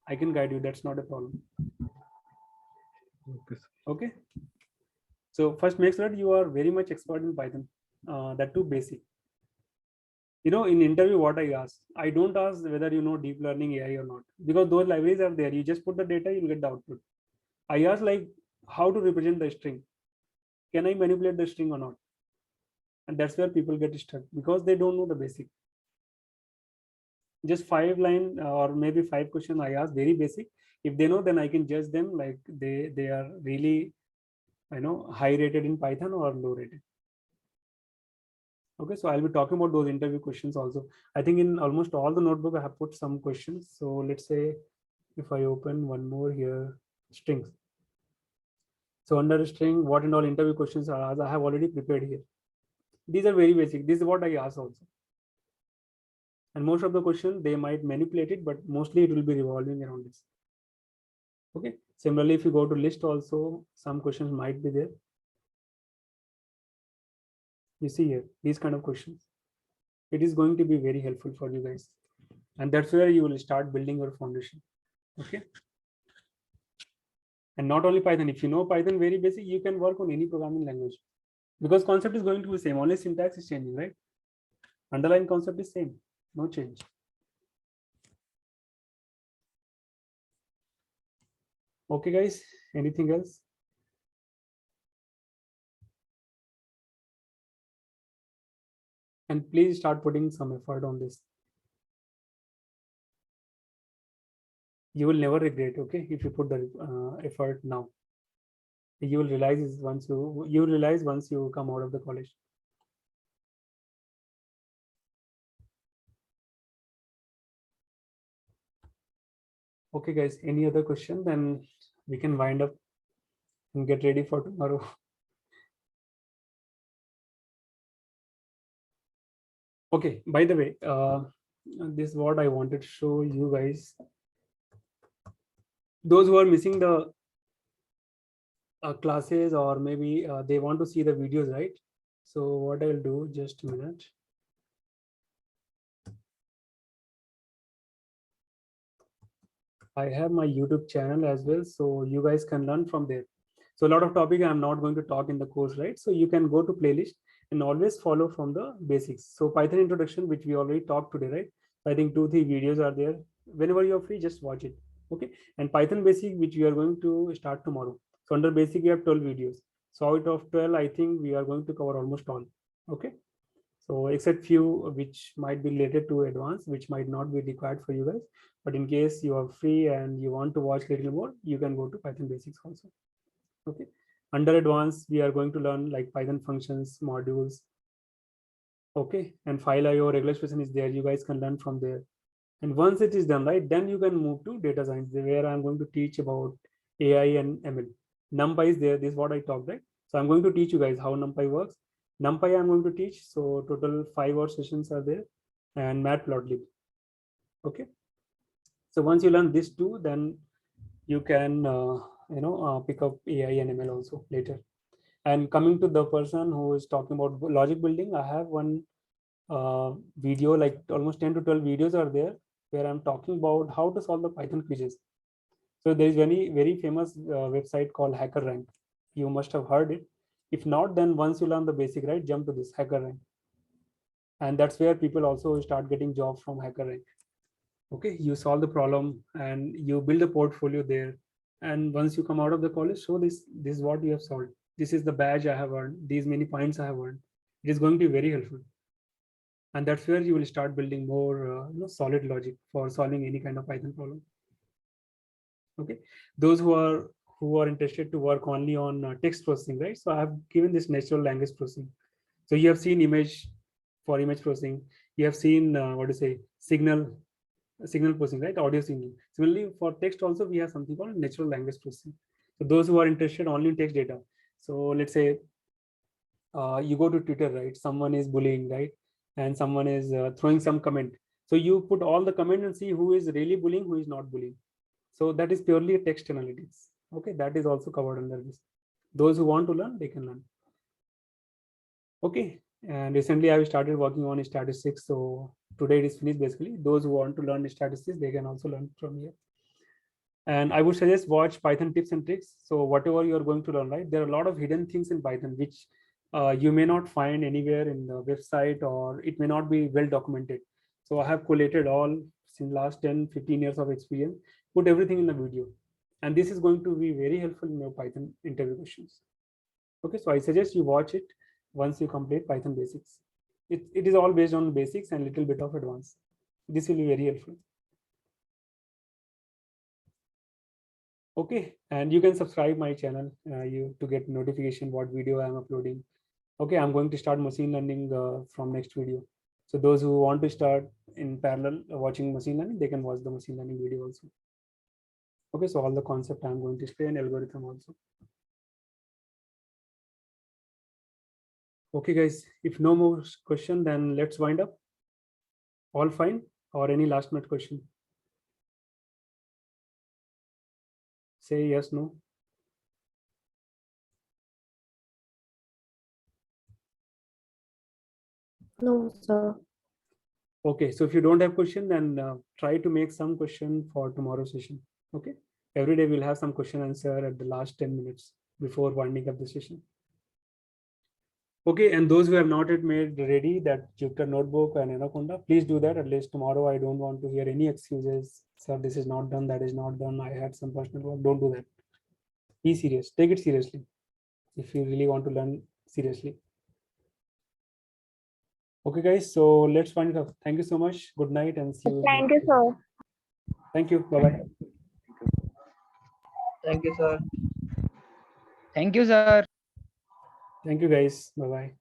I can guide you. That's not a problem. Okay, sir. Okay. So first, make sure that you are very much expert in Python. That too basic. In interview, what I ask, I don't ask whether you know deep learning, AI or not, because those libraries are there. You just put the data, you'll get the output. I ask like how to represent the string. Can I manipulate the string or not? And that's where people get stuck, because they don't know the basic. Just 5 line or maybe 5 questions I ask, very basic. If they know, then I can judge them like they are really high rated in Python or low rated. Okay, so I'll be talking about those interview questions also. I think in almost all the notebook I have put some questions. So let's say if I open one more here, strings. So under string, what and all interview questions are asked, I have already prepared here. These are very basic. This is what I ask also. And most of the questions, they might manipulate it, but mostly it will be revolving around this. Okay. Similarly, if you go to list also, some questions might be there. You see here, these kind of questions. It is going to be very helpful for you guys. And that's where you will start building your foundation. Okay. And not only Python, if you know Python very basic, you can work on any programming language, because concept is going to be same, only syntax is changing, right? Underlying concept is same, no change. Okay, guys, anything else? And please start putting some effort on this. You will never regret, okay, if you put the effort now. You will realize once you come out of the college. Okay, guys, any other question? Then we can wind up and get ready for tomorrow. Okay, by the way, this is what I wanted to show you guys. Those who are missing the classes, or maybe they want to see the videos, right? So what I'll do, just a minute. I have my YouTube channel as well, so you guys can learn from there. So a lot of topic I'm not going to talk in the course, right? So you can go to playlist and always follow from the basics. So Python introduction, which we already talked today, right? I think 2-3 videos are there. Whenever you're free, just watch it. Okay. And Python basic, which we are going to start tomorrow. So under basic, we have 12 videos. So out of 12, I think we are going to cover almost all. Okay. So except few which might be related to advanced, which might not be required for you guys. But in case you are free and you want to watch a little more, you can go to Python basics also. Okay. Under advanced, we are going to learn like Python functions, modules. Okay. And file IO regular expression is there. You guys can learn from there. And once it is done, right, then you can move to data science, where I'm going to teach about AI and ML. NumPy is there. This is what I talked, right? So I'm going to teach you guys how NumPy works. NumPy I'm going to teach. So total 5-hour sessions are there, and Matplotlib. Okay. So once you learn this two, then you can pick up AI and ML also later. And coming to the person who is talking about logic building, I have one video, like almost 10 to 12 videos are there, where I'm talking about how to solve the Python quizzes. So there is very famous website called HackerRank. You must have heard it. If not, then once you learn the basic, right, jump to this HackerRank. And that's where people also start getting jobs from HackerRank. Okay, you solve the problem and you build a portfolio there. And once you come out of the college, so this is what you have solved. This is the badge I have earned. These many points I have earned. It is going to be very helpful. And that's where you will start building more solid logic for solving any kind of Python problem. Okay, those who are interested to work only on text processing, right? So I have given this natural language processing. So you have seen image processing. You have seen signal processing, right? Audio signal. Similarly, for text also we have something called natural language processing. So those who are interested only in text data. So let's say you go to Twitter, right? Someone is bullying, right? And someone is throwing some comment. So you put all the comment and see who is really bullying, who is not bullying. So that is purely text analytics. Okay, that is also covered under this. Those who want to learn, they can learn. Okay, and recently I started working on statistics. So today it is finished basically. Those who want to learn statistics, they can also learn from here. And I would suggest watch Python tips and tricks. So whatever you are going to learn, right, there are a lot of hidden things in Python which you may not find anywhere in the website, or it may not be well documented. So I have collated all since last 10-15 years of experience, put everything in the video, and this is going to be very helpful in your Python interview questions. Okay, so I suggest you watch it once you complete Python basics. It is all based on basics and little bit of advanced. This will be very helpful. Okay, and you can subscribe my channel to get notification what video I am uploading. Okay, I'm going to start machine learning from next video. So those who want to start in parallel watching machine learning, they can watch the machine learning video also. Okay, so all the concept I'm going to explain, algorithm also. Okay, guys, if no more question, then let's wind up. All fine, or any last minute question? Say yes, no. No, sir. Okay, so if you don't have question, then try to make some question for tomorrow's session. Okay, every day we'll have some question answer at the last 10 minutes before winding up the session. Okay, and those who have not yet made ready that Jupyter Notebook and Anaconda, please do that at least tomorrow. I don't want to hear any excuses. Sir, this is not done, that is not done, I had some personal work. Don't do that. Be serious, take it seriously if you really want to learn seriously. Okay, guys, so let's wind it up. Thank you so much. Good night and see you. Thank you, sir. Thank you. Bye-bye. Thank you, sir. Thank you, sir. Thank you, guys. Bye-bye.